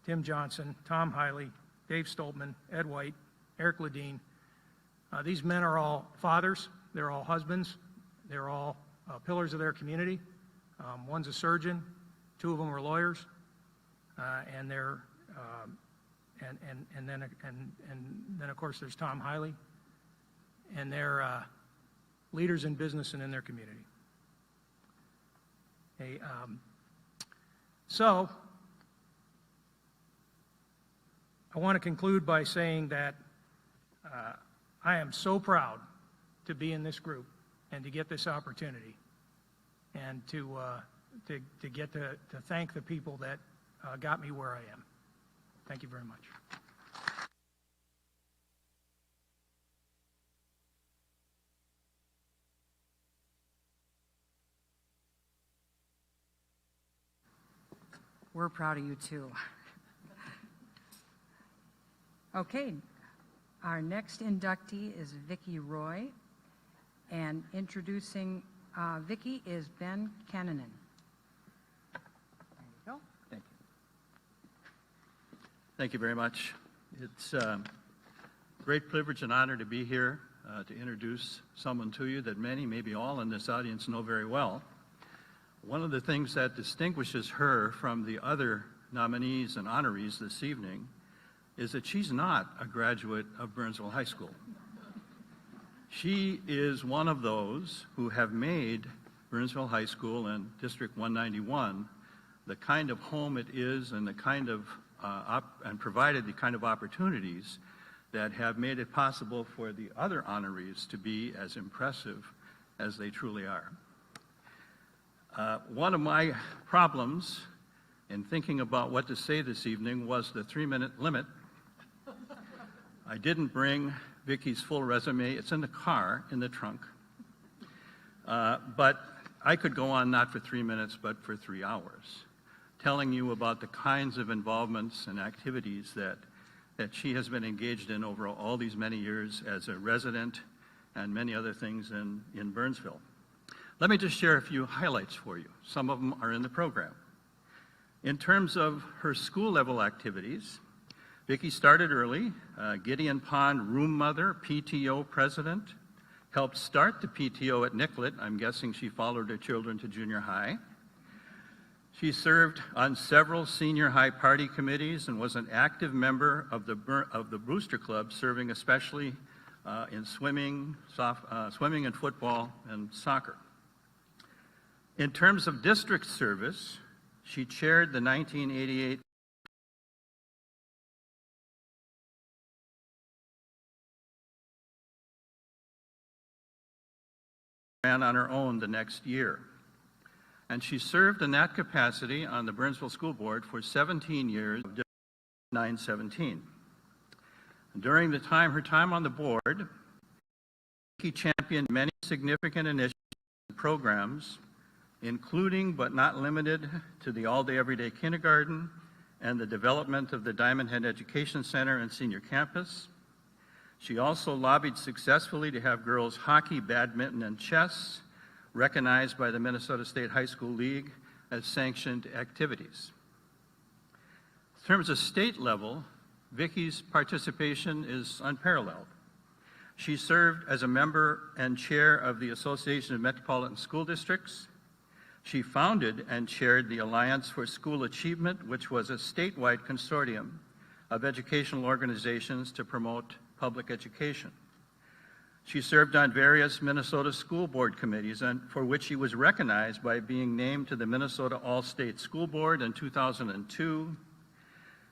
Tim Johnson, Tom Hiley, Dave Stoltman, Ed White, Eric Ledeen. These men are all fathers, they're all husbands, they're all pillars of their community. One's a surgeon, two of them are lawyers, and they're and then of course there's Tom Hiley, and they're leaders in business and in their community. Okay, so I want to conclude by saying that I am so proud to be in this group and to get this opportunity, and to get to thank the people that got me where I am. Thank you very much. We're proud of you too. Okay, our next inductee is Vicki Roy, and introducing Vicki is Ben Cannonen. There you go. Thank you. Thank you very much. It's a great privilege and honor to be here to introduce someone to you that many, maybe all in this audience know very well. One of the things that distinguishes her from the other nominees and honorees this evening is that she's not a graduate of Burnsville High School. She is one of those who have made Burnsville High School and District 191 the kind of home it is and the kind of and provided the kind of opportunities that have made it possible for the other honorees to be as impressive as they truly are. One of my problems in thinking about what to say this evening was the 3-minute limit. I didn't bring Vicki's full resume. It's in the car, in the trunk. But I could go on not for 3 minutes, but for 3 hours, telling you about the kinds of involvements and activities that she has been engaged in over all these many years as a resident and many other things in Burnsville. Let me just share a few highlights for you. Some of them are in the program. In terms of her school level activities, Vicki started early, Gideon Pond room mother, PTO president, helped start the PTO at Nicollet. I'm guessing she followed her children to junior high. She served on several senior high party committees and was an active member of the Brewster Club, serving especially in swimming and football and soccer. In terms of district service, she chaired the 1988 ran on her own the next year. And she served in that capacity on the Burnsville School Board for 17 years, 917. During her time on the board, Vicki championed many significant initiatives and programs, including but not limited to the all-day everyday kindergarten and the development of the Diamond Head Education Center and senior campus. She also lobbied successfully to have girls hockey, badminton, and chess recognized by the Minnesota State High School League as sanctioned activities. In terms of state level, Vicki's participation is unparalleled. She served as a member and chair of the Association of Metropolitan School Districts. She founded and chaired the Alliance for School Achievement, which was a statewide consortium of educational organizations to promote public education. She served on various Minnesota school board committees, and for which she was recognized by being named to the Minnesota All-State School Board in 2002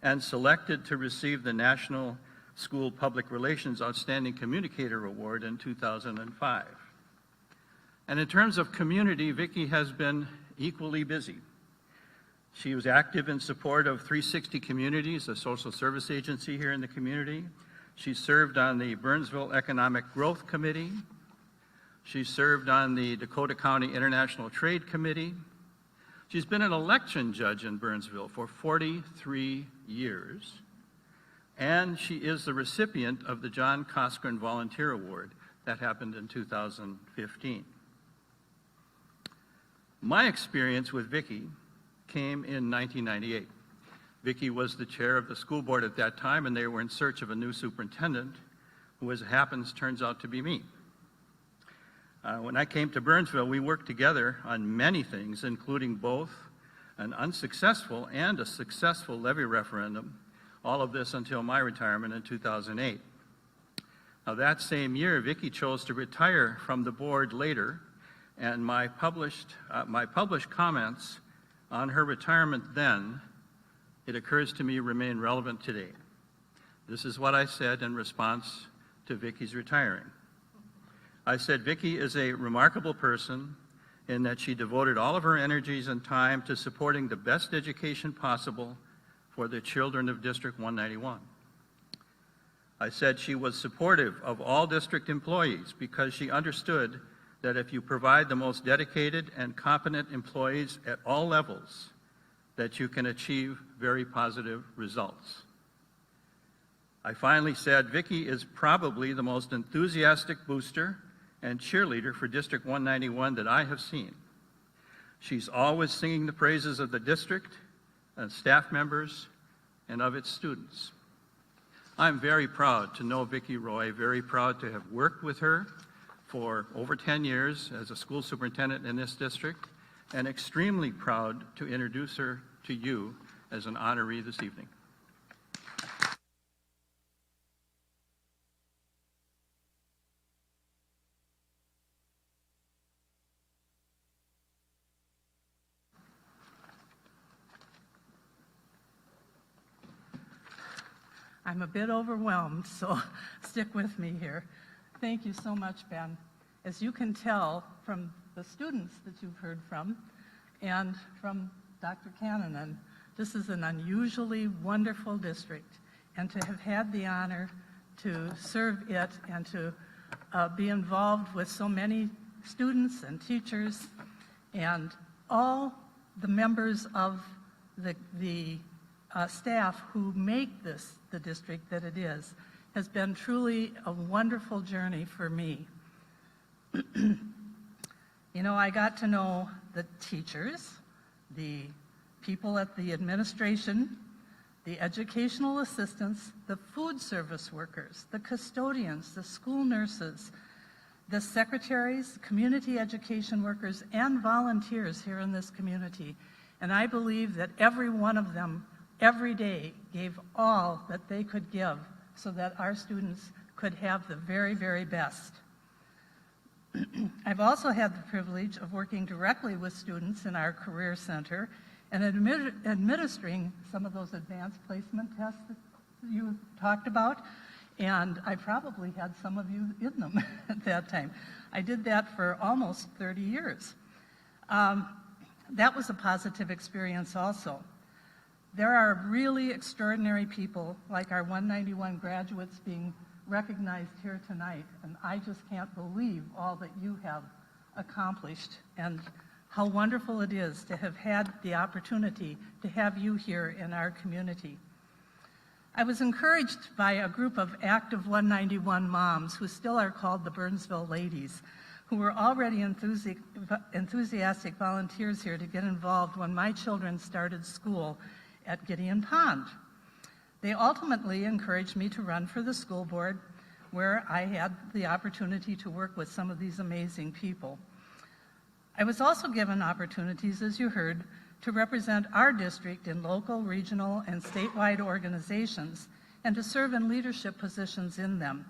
and selected to receive the National School Public Relations Outstanding Communicator Award in 2005. And in terms of community, Vicki has been equally busy. She was active in support of 360 Communities, a social service agency here in the community. She served on the Burnsville Economic Growth Committee. She served on the Dakota County International Trade Committee. She's been an election judge in Burnsville for 43 years. And she is the recipient of the John Coskren Volunteer Award that happened in 2015. My experience with Vicki came in 1998. Vicki was the chair of the school board at that time, and they were in search of a new superintendent, who, as it happens, turns out to be me. When I came to Burnsville, we worked together on many things, including both an unsuccessful and a successful levy referendum, all of this until my retirement in 2008. Now, that same year, Vicki chose to retire from the board later, and my published comments on her retirement then, it occurs to me, remain relevant today. This is what I said in response to Vicki's retiring. I said, Vicki is a remarkable person in that she devoted all of her energies and time to supporting the best education possible for the children of District 191. I said she was supportive of all district employees because she understood that if you provide the most dedicated and competent employees at all levels, that you can achieve very positive results. I finally said, Vicki is probably the most enthusiastic booster and cheerleader for District 191 that I have seen. She's always singing the praises of the district, and staff members, and of its students. I'm very proud to know Vicki Roy, very proud to have worked with her for over 10 years as a school superintendent in this district, and extremely proud to introduce her to you as an honoree this evening. I'm a bit overwhelmed, so stick with me here. Thank you so much, Ben. As you can tell from the students that you've heard from and from Dr. Cannonen, this is an unusually wonderful district, and to have had the honor to serve it and to be involved with so many students and teachers and all the members of the staff who make this the district that it is, has been truly a wonderful journey for me. You know, I got to know the teachers, the people at the administration, the educational assistants, the food service workers, the custodians, the school nurses, the secretaries, community education workers, and volunteers here in this community. And I believe that every one of them every day gave all that they could give so that our students could have the very, very best. I've also had the privilege of working directly with students in our Career Center and administering some of those advanced placement tests that you talked about, and I probably had some of you in them at that time. I did that for almost 30 years. That was a positive experience also. There are really extraordinary people like our 191 graduates being recognized here tonight, and I just can't believe all that you have accomplished and how wonderful it is to have had the opportunity to have you here in our community. I was encouraged by a group of active 191 moms who still are called the Burnsville Ladies, who were already enthusiastic volunteers here to get involved when my children started school at Gideon Pond. They ultimately encouraged me to run for the school board, where I had the opportunity to work with some of these amazing people. I was also given opportunities, as you heard, to represent our district in local, regional, and statewide organizations, and to serve in leadership positions in them.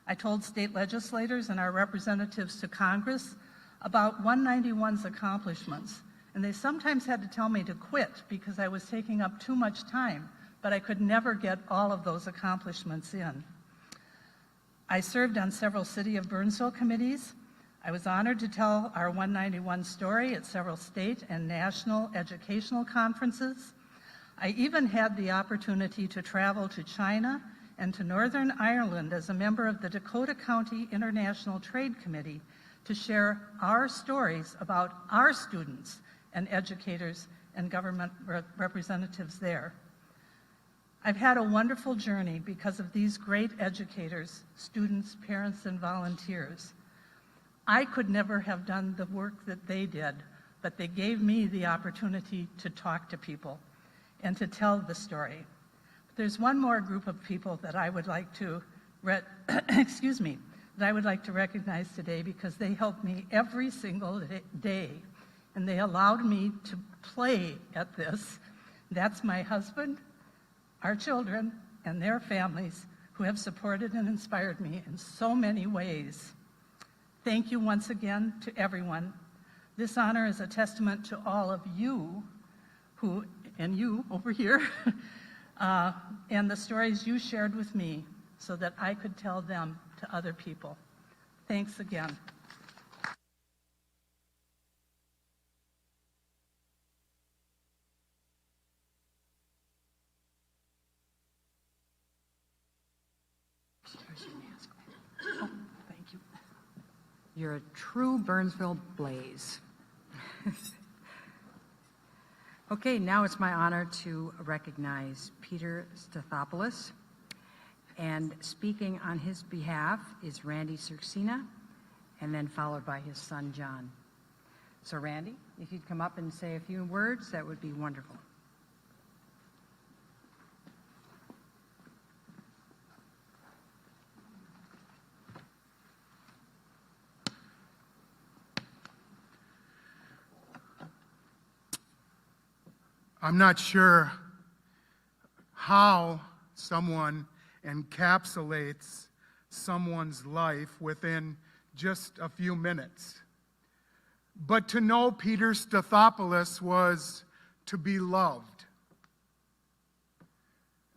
I told state legislators and our representatives to Congress about 191's accomplishments, and they sometimes had to tell me to quit because I was taking up too much time, but I could never get all of those accomplishments in. I served on several City of Burnsville committees. I was honored to tell our 191 story at several state and national educational conferences. I even had the opportunity to travel to China and to Northern Ireland as a member of the Dakota County International Trade Committee to share our stories about our students and educators and government representatives there. I've had a wonderful journey because of these great educators, students, parents, and volunteers. I could never have done the work that they did, but they gave me the opportunity to talk to people and to tell the story. But there's one more group of people that I would like to that I would like to recognize today because they helped me every single day, and they allowed me to play at this. That's my husband, our children, and their families who have supported and inspired me in so many ways. Thank you once again to everyone. This honor is a testament to all of you and you over here, and the stories you shared with me so that I could tell them to other people. Thanks again. Oh, thank you. You're a true Burnsville blaze. Okay, now it's my honor to recognize Peter Stathopoulos. And speaking on his behalf is Randy Circina, and then followed by his son, John. So Randy, if you'd come up and say a few words, that would be wonderful. I'm not sure how someone encapsulates someone's life within just a few minutes. But to know Peter Stathopoulos was to be loved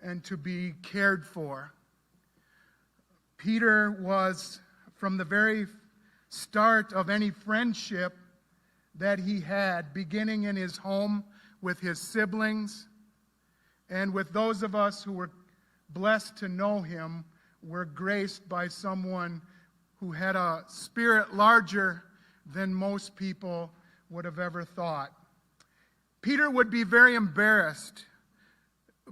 and to be cared for. Peter was, from the very start of any friendship that he had, beginning in his home with his siblings, and with those of us who were blessed to know him, were graced by someone who had a spirit larger than most people would have ever thought. Peter would be very embarrassed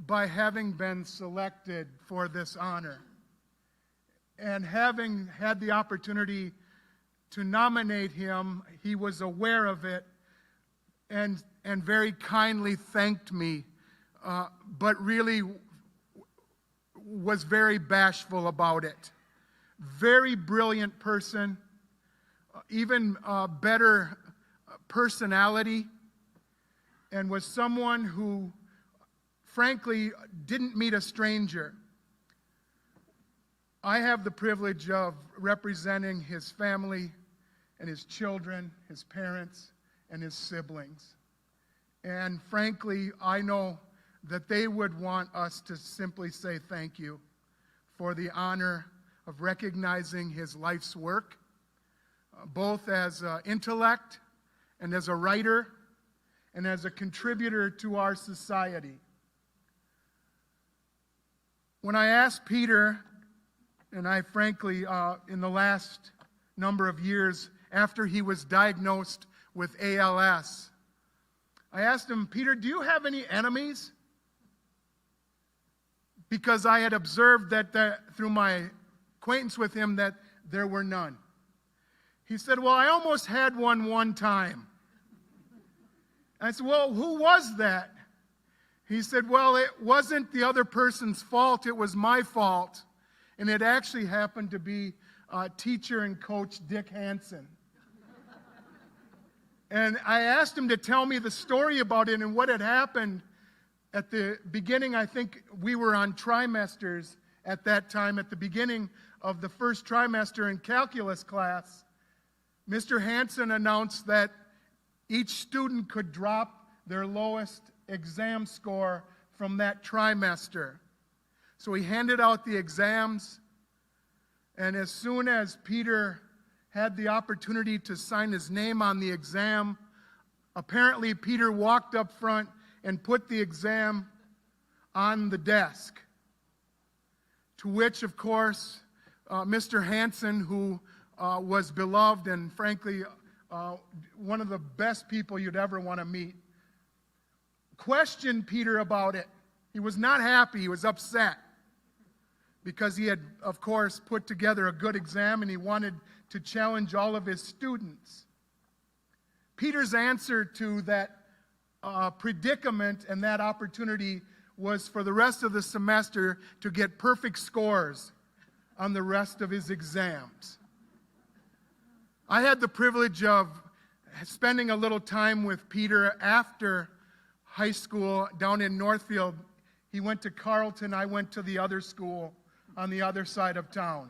by having been selected for this honor, and having had the opportunity to nominate him, he was aware of it and very kindly thanked me, but really was very bashful about it. Very brilliant person, even better personality, and was someone who, frankly, didn't meet a stranger. I have the privilege of representing his family and his children, his parents, and his siblings. And frankly, I know that they would want us to simply say thank you for the honor of recognizing his life's work, both as an intellect and as a writer and as a contributor to our society. When I asked Peter, and I frankly, in the last number of years after he was diagnosed with ALS, I asked him, Peter, do you have any enemies? Because I had observed that through my acquaintance with him that there were none. He said, well, I almost had one time. I said, well, who was that? He said, well, it wasn't the other person's fault, it was my fault. And it actually happened to be teacher and coach Dick Hansen. And I asked him to tell me the story about it and what had happened at the beginning. I think we were on trimesters at that time. At the beginning of the first trimester in calculus class, Mr. Hansen announced that each student could drop their lowest exam score from that trimester. So he handed out the exams, and as soon as Peter had the opportunity to sign his name on the exam, apparently Peter walked up front and put the exam on the desk. To which, of course, Mr. Hansen, who was beloved and frankly one of the best people you'd ever want to meet, questioned Peter about it. He was not happy, he was upset, because he had, of course, put together a good exam and he wanted to challenge all of his students. Peter's answer to that predicament and that opportunity was for the rest of the semester to get perfect scores on the rest of his exams. I had the privilege of spending a little time with Peter after high school down in Northfield. He went to Carleton, I went to the other school on the other side of town.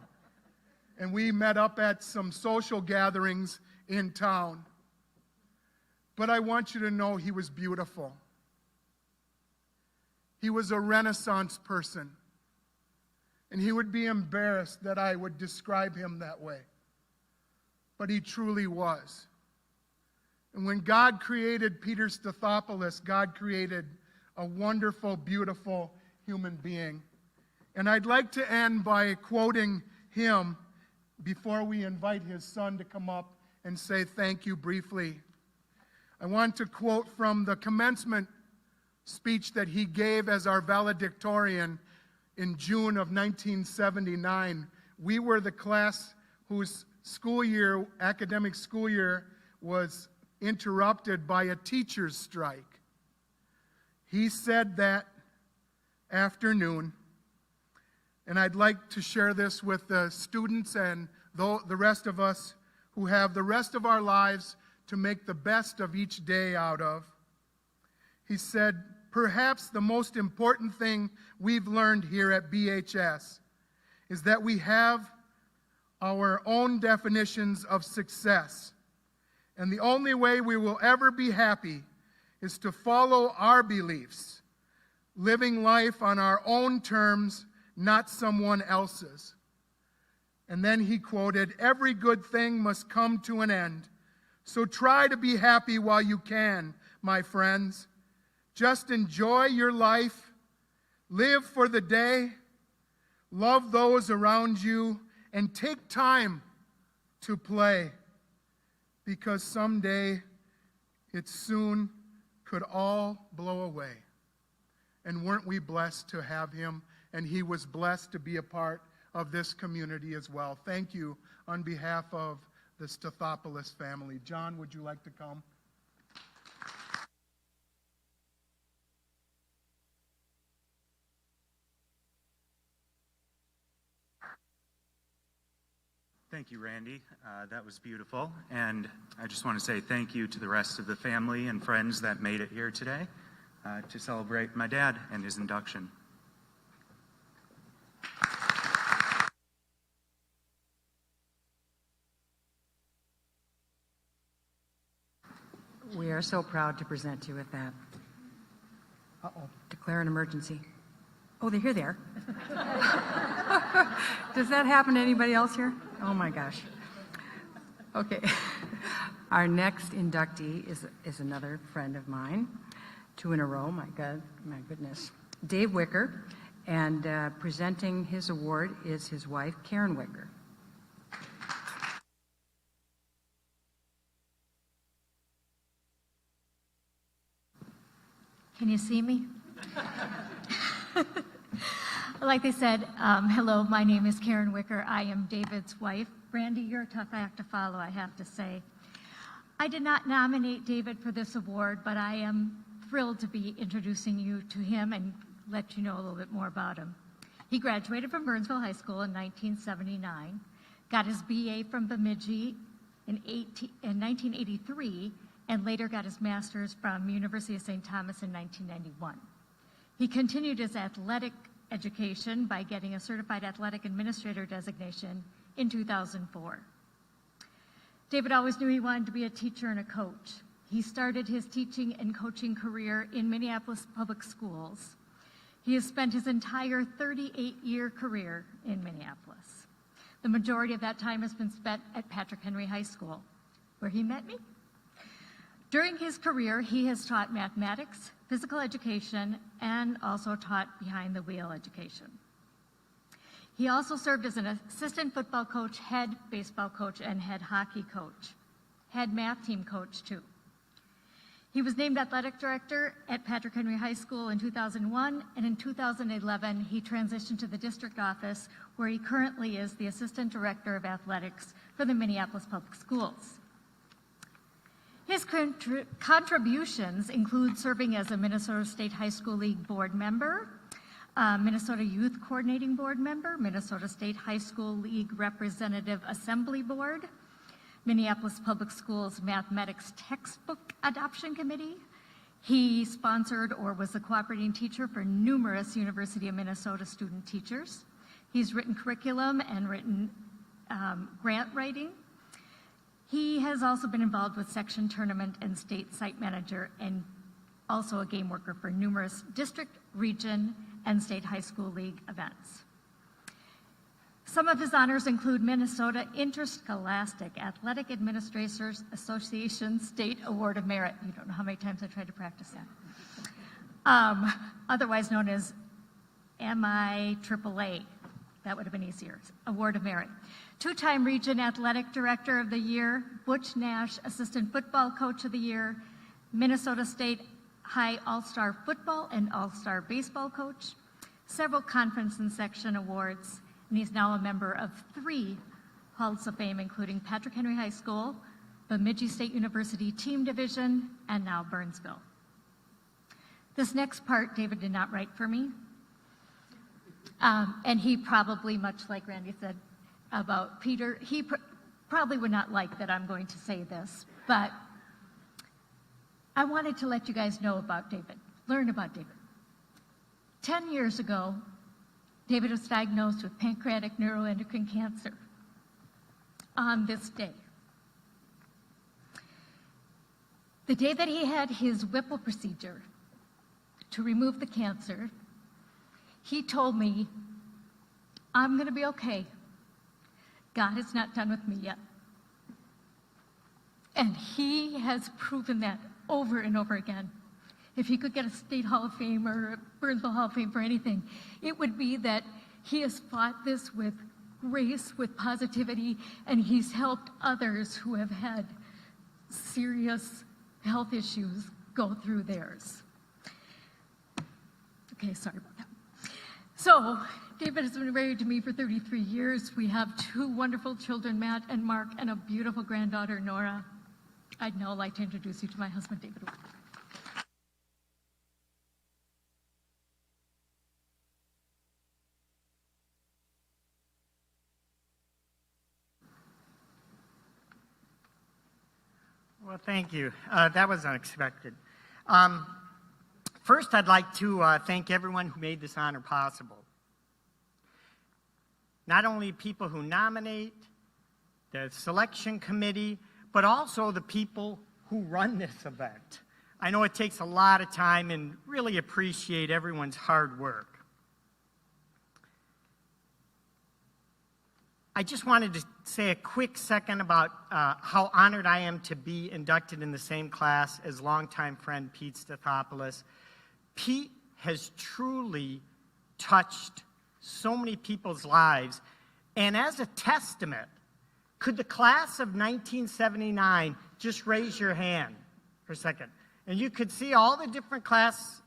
And we met up at some social gatherings in town. But I want you to know he was beautiful. He was a Renaissance person. And he would be embarrassed that I would describe him that way. But he truly was. And when God created Peter Stathopoulos, God created a wonderful, beautiful human being. And I'd like to end by quoting him before we invite his son to come up and say thank you briefly. I want to quote from the commencement speech that he gave as our valedictorian in June of 1979. We were the class whose academic school year was interrupted by a teacher's strike. He said that afternoon, and I'd like to share this with the students and the rest of us who have the rest of our lives to make the best of each day out of. He said, perhaps the most important thing we've learned here at BHS is that we have our own definitions of success. And the only way we will ever be happy is to follow our beliefs, living life on our own terms, not someone else's. And then he quoted, every good thing must come to an end. So try to be happy while you can, my friends. Just enjoy your life, live for the day, love those around you, and take time to play, because someday it soon could all blow away. And weren't we blessed to have him, and he was blessed to be a part of this community as well. Thank you on behalf of the Stathopoulos family. John, would you like to come? Thank you, Randy. That was beautiful. And I just want to say thank you to the rest of the family and friends that made it here today to celebrate my dad and his induction. We are so proud to present you with that. Uh-oh, declare an emergency. Oh, here they are. Does that happen to anybody else here? Oh my gosh. Okay. Our next inductee is another friend of mine. 2 in a row, my goodness. Dave Wicker, and presenting his award is his wife, Karen Wicker. Can you see me? Like they said, hello, my name is Karen Wicker. I am David's wife. Randy, you're a tough act to follow, I have to say. I did not nominate David for this award, but I am thrilled to be introducing you to him and let you know a little bit more about him. He graduated from Burnsville High School in 1979, got his BA from Bemidji in 1983, and later got his master's from University of St. Thomas in 1991. He continued his athletic education by getting a Certified Athletic Administrator designation in 2004. David always knew he wanted to be a teacher and a coach. He started his teaching and coaching career in Minneapolis Public Schools. He has spent his entire 38-year career in Minneapolis. The majority of that time has been spent at Patrick Henry High School, where he met me. During his career, he has taught mathematics, physical education, and also taught behind-the-wheel education. He also served as an assistant football coach, head baseball coach, and head hockey coach, head math team coach, too. He was named athletic director at Patrick Henry High School in 2001, and in 2011, he transitioned to the district office, where he currently is the assistant director of athletics for the Minneapolis Public Schools. His contributions include serving as a Minnesota State High School League board member, Minnesota Youth Coordinating Board member, Minnesota State High School League Representative Assembly Board, Minneapolis Public Schools Mathematics Textbook Adoption Committee. He sponsored or was the cooperating teacher for numerous University of Minnesota student teachers. He's written curriculum and written grant writing. He has also been involved with section tournament and state site manager, and also a game worker for numerous district, region, and state high school league events. Some of his honors include Minnesota Interscholastic Athletic Administrators Association State Award of Merit. You don't know how many times I tried to practice that. Otherwise known as MIAAA. That would have been easier. Award of Merit. 2-time Region Athletic Director of the Year, Butch Nash Assistant Football Coach of the Year, Minnesota State high all-star football and all-star baseball coach, several conference and section awards, and he's now a member of 3 Halls of Fame, including Patrick Henry High School, Bemidji State University Team Division, and now Burnsville. This next part, David did not write for me. And he probably, much like Randy said about Peter, he probably would not like that I'm going to say this, but I wanted to let you guys know about David, learn about David. 10 years ago, David was diagnosed with pancreatic neuroendocrine cancer on this day. The day that he had his Whipple procedure to remove the cancer, he told me, I'm going to be okay. God is not done with me yet. And he has proven that over and over again. If he could get a State Hall of Fame or a Burnsville Hall of Fame for anything, it would be that he has fought this with grace, with positivity, and he's helped others who have had serious health issues go through theirs. Okay, sorry about that. So, David has been married to me for 33 years. We have 2 wonderful children, Matt and Mark, and a beautiful granddaughter, Nora. I'd now like to introduce you to my husband, David. Well, thank you. That was unexpected. First, I'd like to thank everyone who made this honor possible. Not only people who nominate, the selection committee, but also the people who run this event. I know it takes a lot of time and really appreciate everyone's hard work. I just wanted to say a quick second about how honored I am to be inducted in the same class as longtime friend Pete Stathopoulos. Pete has truly touched so many people's lives, and as a testament, could the class of 1979 just raise your hand for a second? And you could see all the different class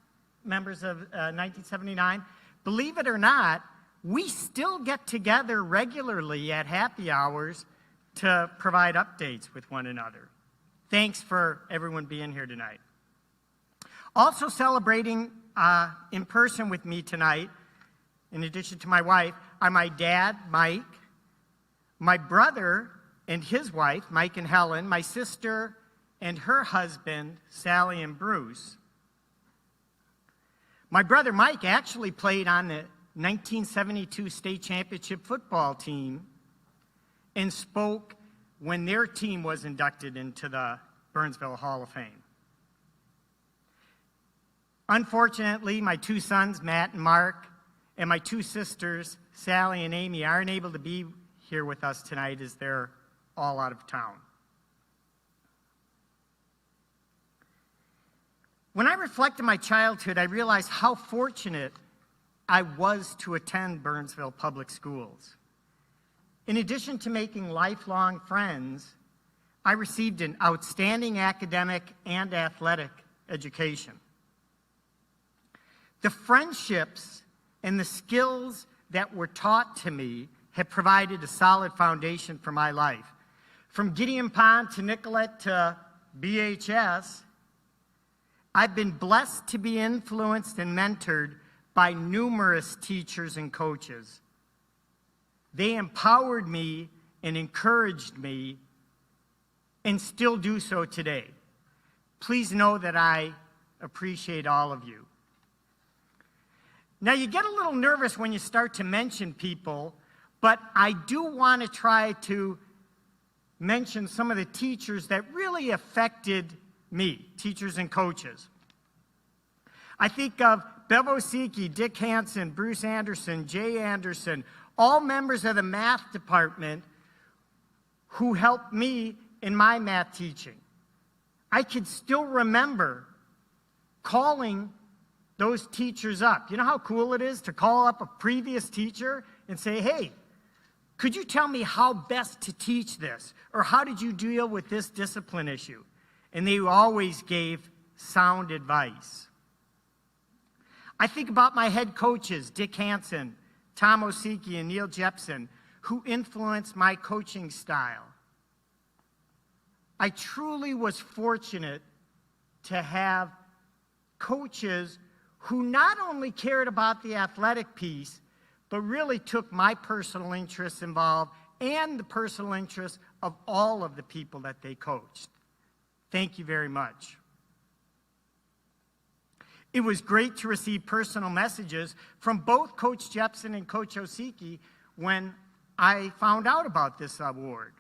members of 1979. Believe it or not, we still get together regularly at happy hours to provide updates with one another. Thanks for everyone being here tonight. Also celebrating in person with me tonight, in addition to my wife, are my dad, Mike, my brother and his wife, Mike and Helen, my sister and her husband, Sally and Bruce. My brother Mike actually played on the 1972 state championship football team and spoke when their team was inducted into the Burnsville Hall of Fame. Unfortunately, my 2 sons, Matt and Mark, and my 2 sisters, Sally and Amy, aren't able to be here with us tonight as they're all out of town. When I reflect on my childhood, I realized how fortunate I was to attend Burnsville Public Schools. In addition to making lifelong friends, I received an outstanding academic and athletic education. The friendships and the skills that were taught to me have provided a solid foundation for my life. From Gideon Pond to Nicollet to BHS, I've been blessed to be influenced and mentored by numerous teachers and coaches. They empowered me and encouraged me and still do so today. Please know that I appreciate all of you. Now, you get a little nervous when you start to mention people, but I do want to try to mention some of the teachers that really affected me, teachers and coaches. I think of Bev Osiki, Dick Hansen, Bruce Anderson, Jay Anderson, all members of the math department who helped me in my math teaching. I could still remember calling those teachers up. You know how cool it is to call up a previous teacher and say, hey, could you tell me how best to teach this? Or how did you deal with this discipline issue? And they always gave sound advice. I think about my head coaches, Dick Hansen, Tom Osiki, and Neil Jepson, who influenced my coaching style. I truly was fortunate to have coaches who not only cared about the athletic piece, but really took my personal interests involved and the personal interests of all of the people that they coached. Thank you very much. It was great to receive personal messages from both Coach Jepson and Coach Osiki when I found out about this award.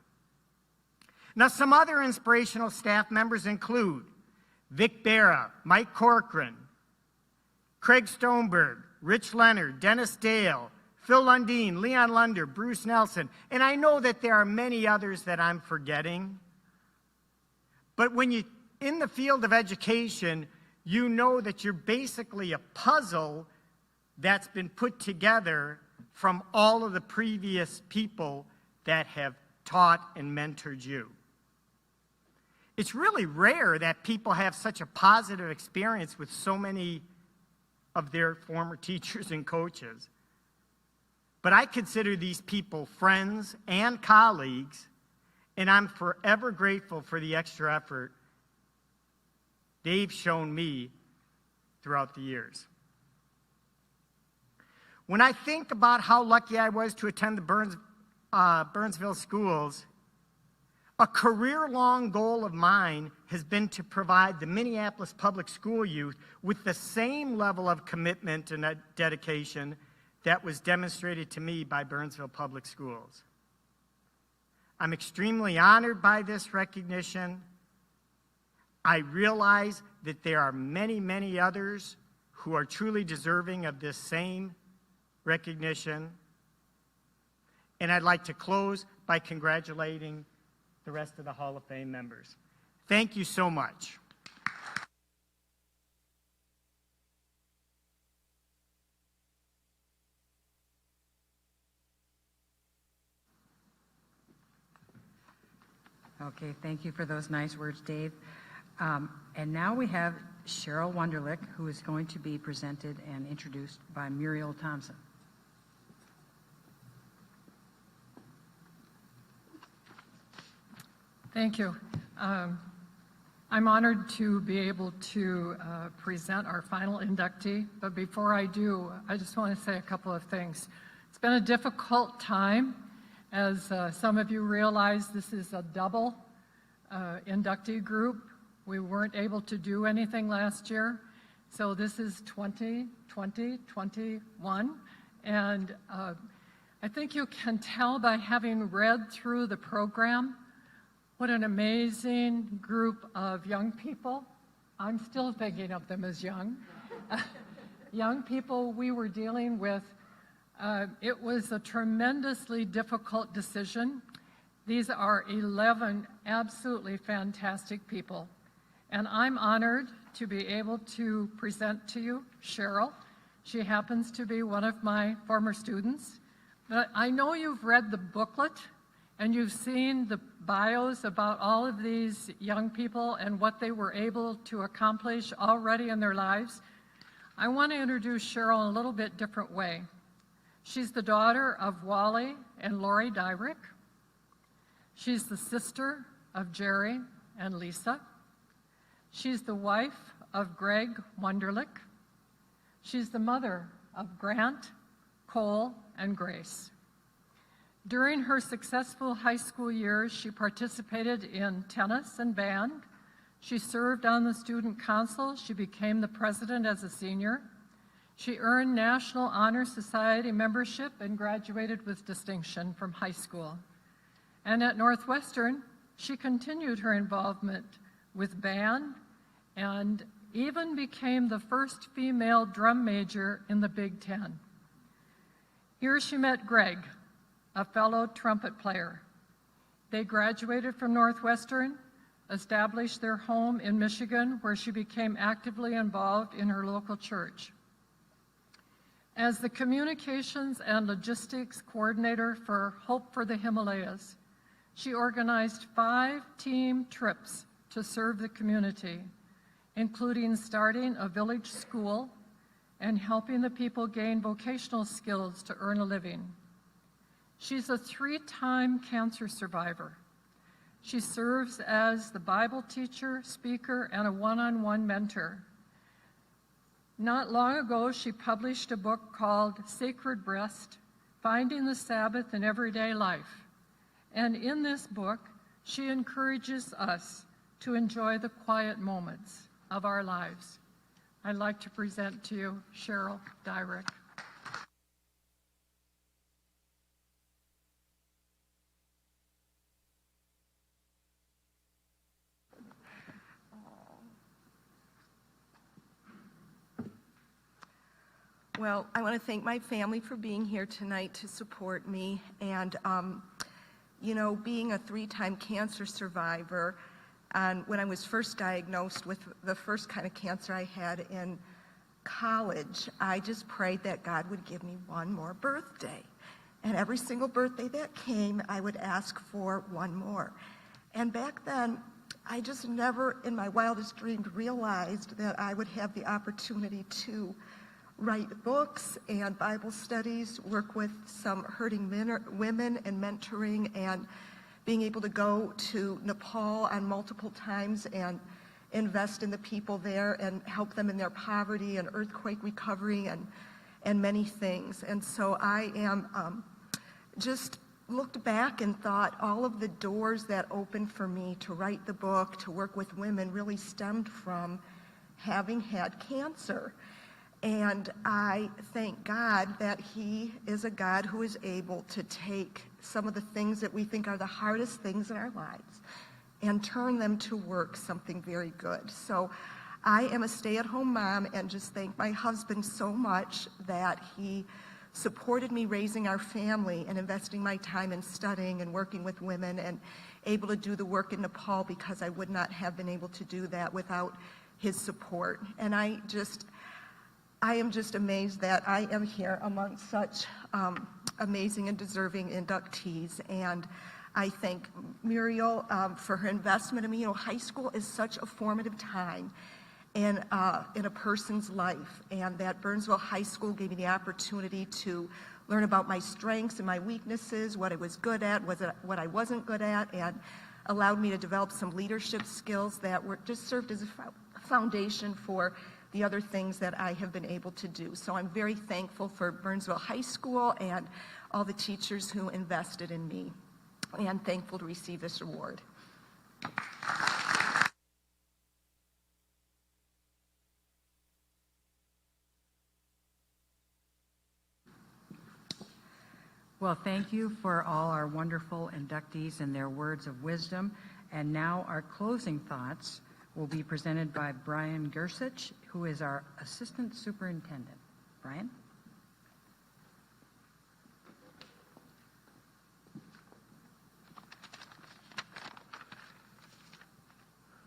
Now, some other inspirational staff members include Vic Berra, Mike Corcoran, Craig Stoneberg, Rich Leonard, Dennis Dale, Phil Lundeen, Leon Lunder, Bruce Nelson, and I know that there are many others that I'm forgetting. But when you're in the field of education, you know that you're basically a puzzle that's been put together from all of the previous people that have taught and mentored you. It's really rare that people have such a positive experience with so many of their former teachers and coaches. But I consider these people friends and colleagues, and I'm forever grateful for the extra effort they've shown me throughout the years. When I think about how lucky I was to attend the Burnsville schools, a career-long goal of mine has been to provide the Minneapolis public school youth with the same level of commitment and dedication that was demonstrated to me by Burnsville Public Schools. I'm extremely honored by this recognition. I realize that there are many, many others who are truly deserving of this same recognition. And I'd like to close by congratulating the rest of the Hall of Fame members. Thank you so much. Okay, thank you for those nice words, Dave. And now we have Cheryl Wunderlich, who is going to be presented and introduced by Muriel Thompson. Thank you. I'm honored to be able to present our final inductee, but before I do, I just want to say a couple of things. It's been a difficult time. As some of you realize, this is a double inductee group. We weren't able to do anything last year, so this is 2021, and I think you can tell by having read through the program what an amazing group of young people. I'm still thinking of them as young. Young people we were dealing with. It was a tremendously difficult decision. These are 11 absolutely fantastic people. And I'm honored to be able to present to you Cheryl. She happens to be one of my former students. But I know you've read the booklet and you've seen the bios about all of these young people and what they were able to accomplish already in their lives. I want to introduce Cheryl in a little bit different way. She's the daughter of Wally and Lori Dyrick. She's the sister of Jerry and Lisa. She's the wife of Greg Wunderlich. She's the mother of Grant, Cole, and Grace. During her successful high school years, she participated in tennis and band. She served on the student council. She became the president as a senior. She earned National Honor Society membership and graduated with distinction from high school. And at Northwestern, she continued her involvement with band and even became the first female drum major in the Big Ten. Here she met Greg, a fellow trumpet player. They graduated from Northwestern, established their home in Michigan, where she became actively involved in her local church. As the communications and logistics coordinator for Hope for the Himalayas, she organized 5 team trips to serve the community. including starting a village school and helping the people gain vocational skills to earn a living. She's a 3-time cancer survivor. She serves as the Bible teacher, speaker, and a one-on-one mentor. Not long ago, she published a book called Sacred Rest: Finding the Sabbath in Everyday Life. And in this book, she encourages us to enjoy the quiet moments of our lives. I'd like to present to you Cheryl Wunderlich. Well, I want to thank my family for being here tonight to support me. And, you know, being a 3-time cancer survivor, and when I was first diagnosed with the first kind of cancer I had in college, I just prayed that God would give me one more birthday. And every single birthday that came, I would ask for one more. And back then, I just never in my wildest dreams realized that I would have the opportunity to write books and Bible studies, work with some hurting women and mentoring, and being able to go to Nepal on multiple times and invest in the people there and help them in their poverty and earthquake recovery and many things. And so I am just looked back and thought all of the doors that opened for me to write the book, to work with women, really stemmed from having had cancer. And I thank God that He is a God who is able to take some of the things that we think are the hardest things in our lives and turn them to work something very good. So I am a stay-at-home mom, and just thank my husband so much that he supported me raising our family and investing my time in studying and working with women and able to do the work in Nepal, because I would not have been able to do that without his support. And I am just amazed that I am here among such amazing and deserving inductees. And I thank Muriel for her investment in me. You know, high school is such a formative time in a person's life, and that Burnsville High School gave me the opportunity to learn about my strengths and my weaknesses, what I was good at, what I wasn't good at, and allowed me to develop some leadership skills that were just served as a foundation for the other things that I have been able to do. So I'm very thankful for Burnsville High School and all the teachers who invested in me, and thankful to receive this award. Well, thank you for all our wonderful inductees and their words of wisdom. And now our closing thoughts will be presented by Brian Gersich, who is our Assistant Superintendent. Brian?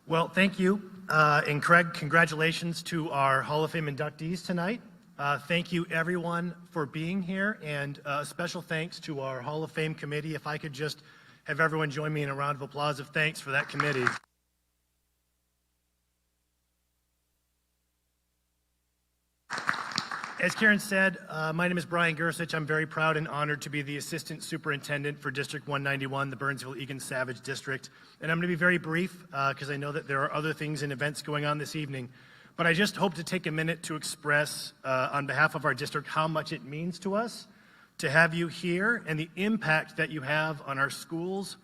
Well, thank you. And Craig, congratulations to our Hall of Fame inductees tonight. Thank you, everyone, for being here, and a special thanks to our Hall of Fame committee. If I could just have everyone join me in a round of applause of thanks for that committee. As Karen said, my name is Brian Gersich. I'm very proud and honored to be the Assistant Superintendent for District 191, the Burnsville-Eagan-Savage District. And I'm going to be very brief because I know that there are other things and events going on this evening. But I just hope to take a minute to express on behalf of our district how much it means to us to have you here and the impact that you have on our schools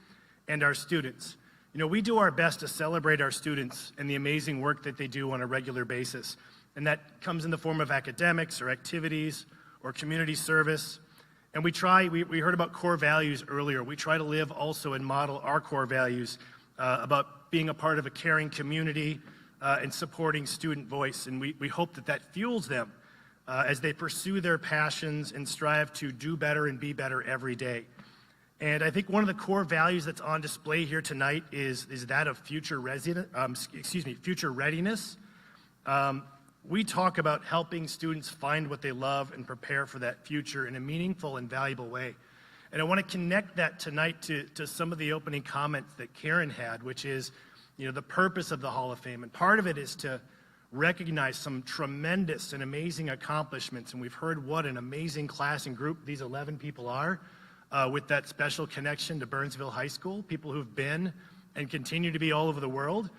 and our students. You know, we do our best to celebrate our students and the amazing work that they do on a regular basis. And that comes in the form of academics or activities or community service. And we heard about core values earlier. We try to live also and model our core values about being a part of a caring community and supporting student voice. And we hope that that fuels them as they pursue their passions and strive to do better and be better every day. And I think one of the core values that's on display here tonight is that of future readiness. We talk about helping students find what they love and prepare for that future in a meaningful and valuable way. And I want to connect that tonight to some of the opening comments that Karen had, which is you know, the purpose of the Hall of Fame. And part of it is to recognize some tremendous and amazing accomplishments. And we've heard what an amazing class and group these 11 people are, with that special connection to Burnsville High School, people who've been and continue to be all over the world.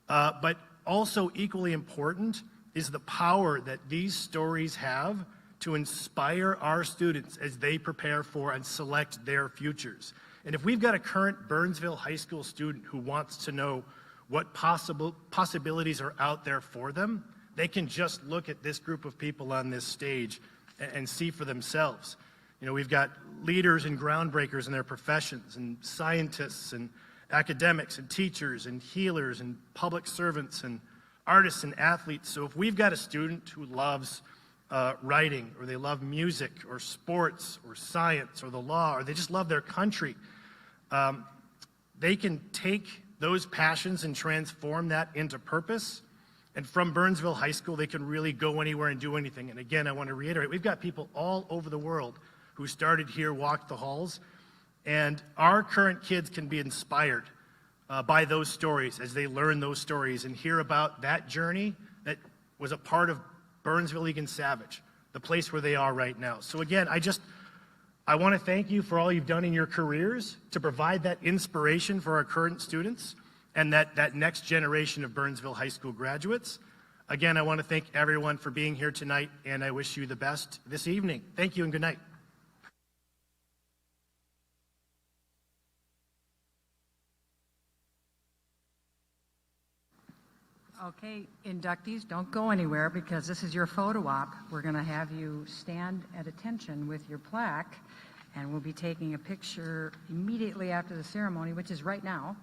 But also equally important is the power that these stories have to inspire our students as they prepare for and select their futures. And if we've got a current Burnsville High School student who wants to know what possibilities are out there for them, they can just look at this group of people on this stage and see for themselves. You know, we've got leaders and groundbreakers in their professions, and scientists and academics and teachers and healers and public servants and artists and athletes. So if we've got a student who loves writing, or they love music or sports or science or the law, or they just love their country, they can take those passions and transform that into purpose. And from Burnsville High School, they can really go anywhere and do anything. And again, I want to reiterate, we've got people all over the world who started here, walked the halls, and our current kids can be inspired by those stories as they learn those stories and hear about that journey that was a part of Burnsville-Eagan-Savage, the place where they are right now. So again, I want to thank you for all you've done in your careers to provide that inspiration for our current students and that next generation of Burnsville High School graduates. Again, I want to thank everyone for being here tonight, and I wish you the best this evening. Thank you and good night. Okay, inductees, don't go anywhere because this is your photo op. We're going to have you stand at attention with your plaque, and we'll be taking a picture immediately after the ceremony, which is right now.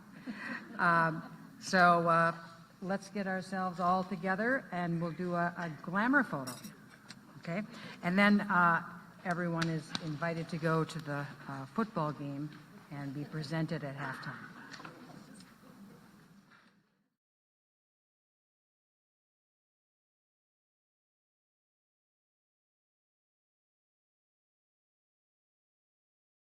So let's get ourselves all together, and we'll do a glamour photo, okay? And then everyone is invited to go to the football game and be presented at halftime.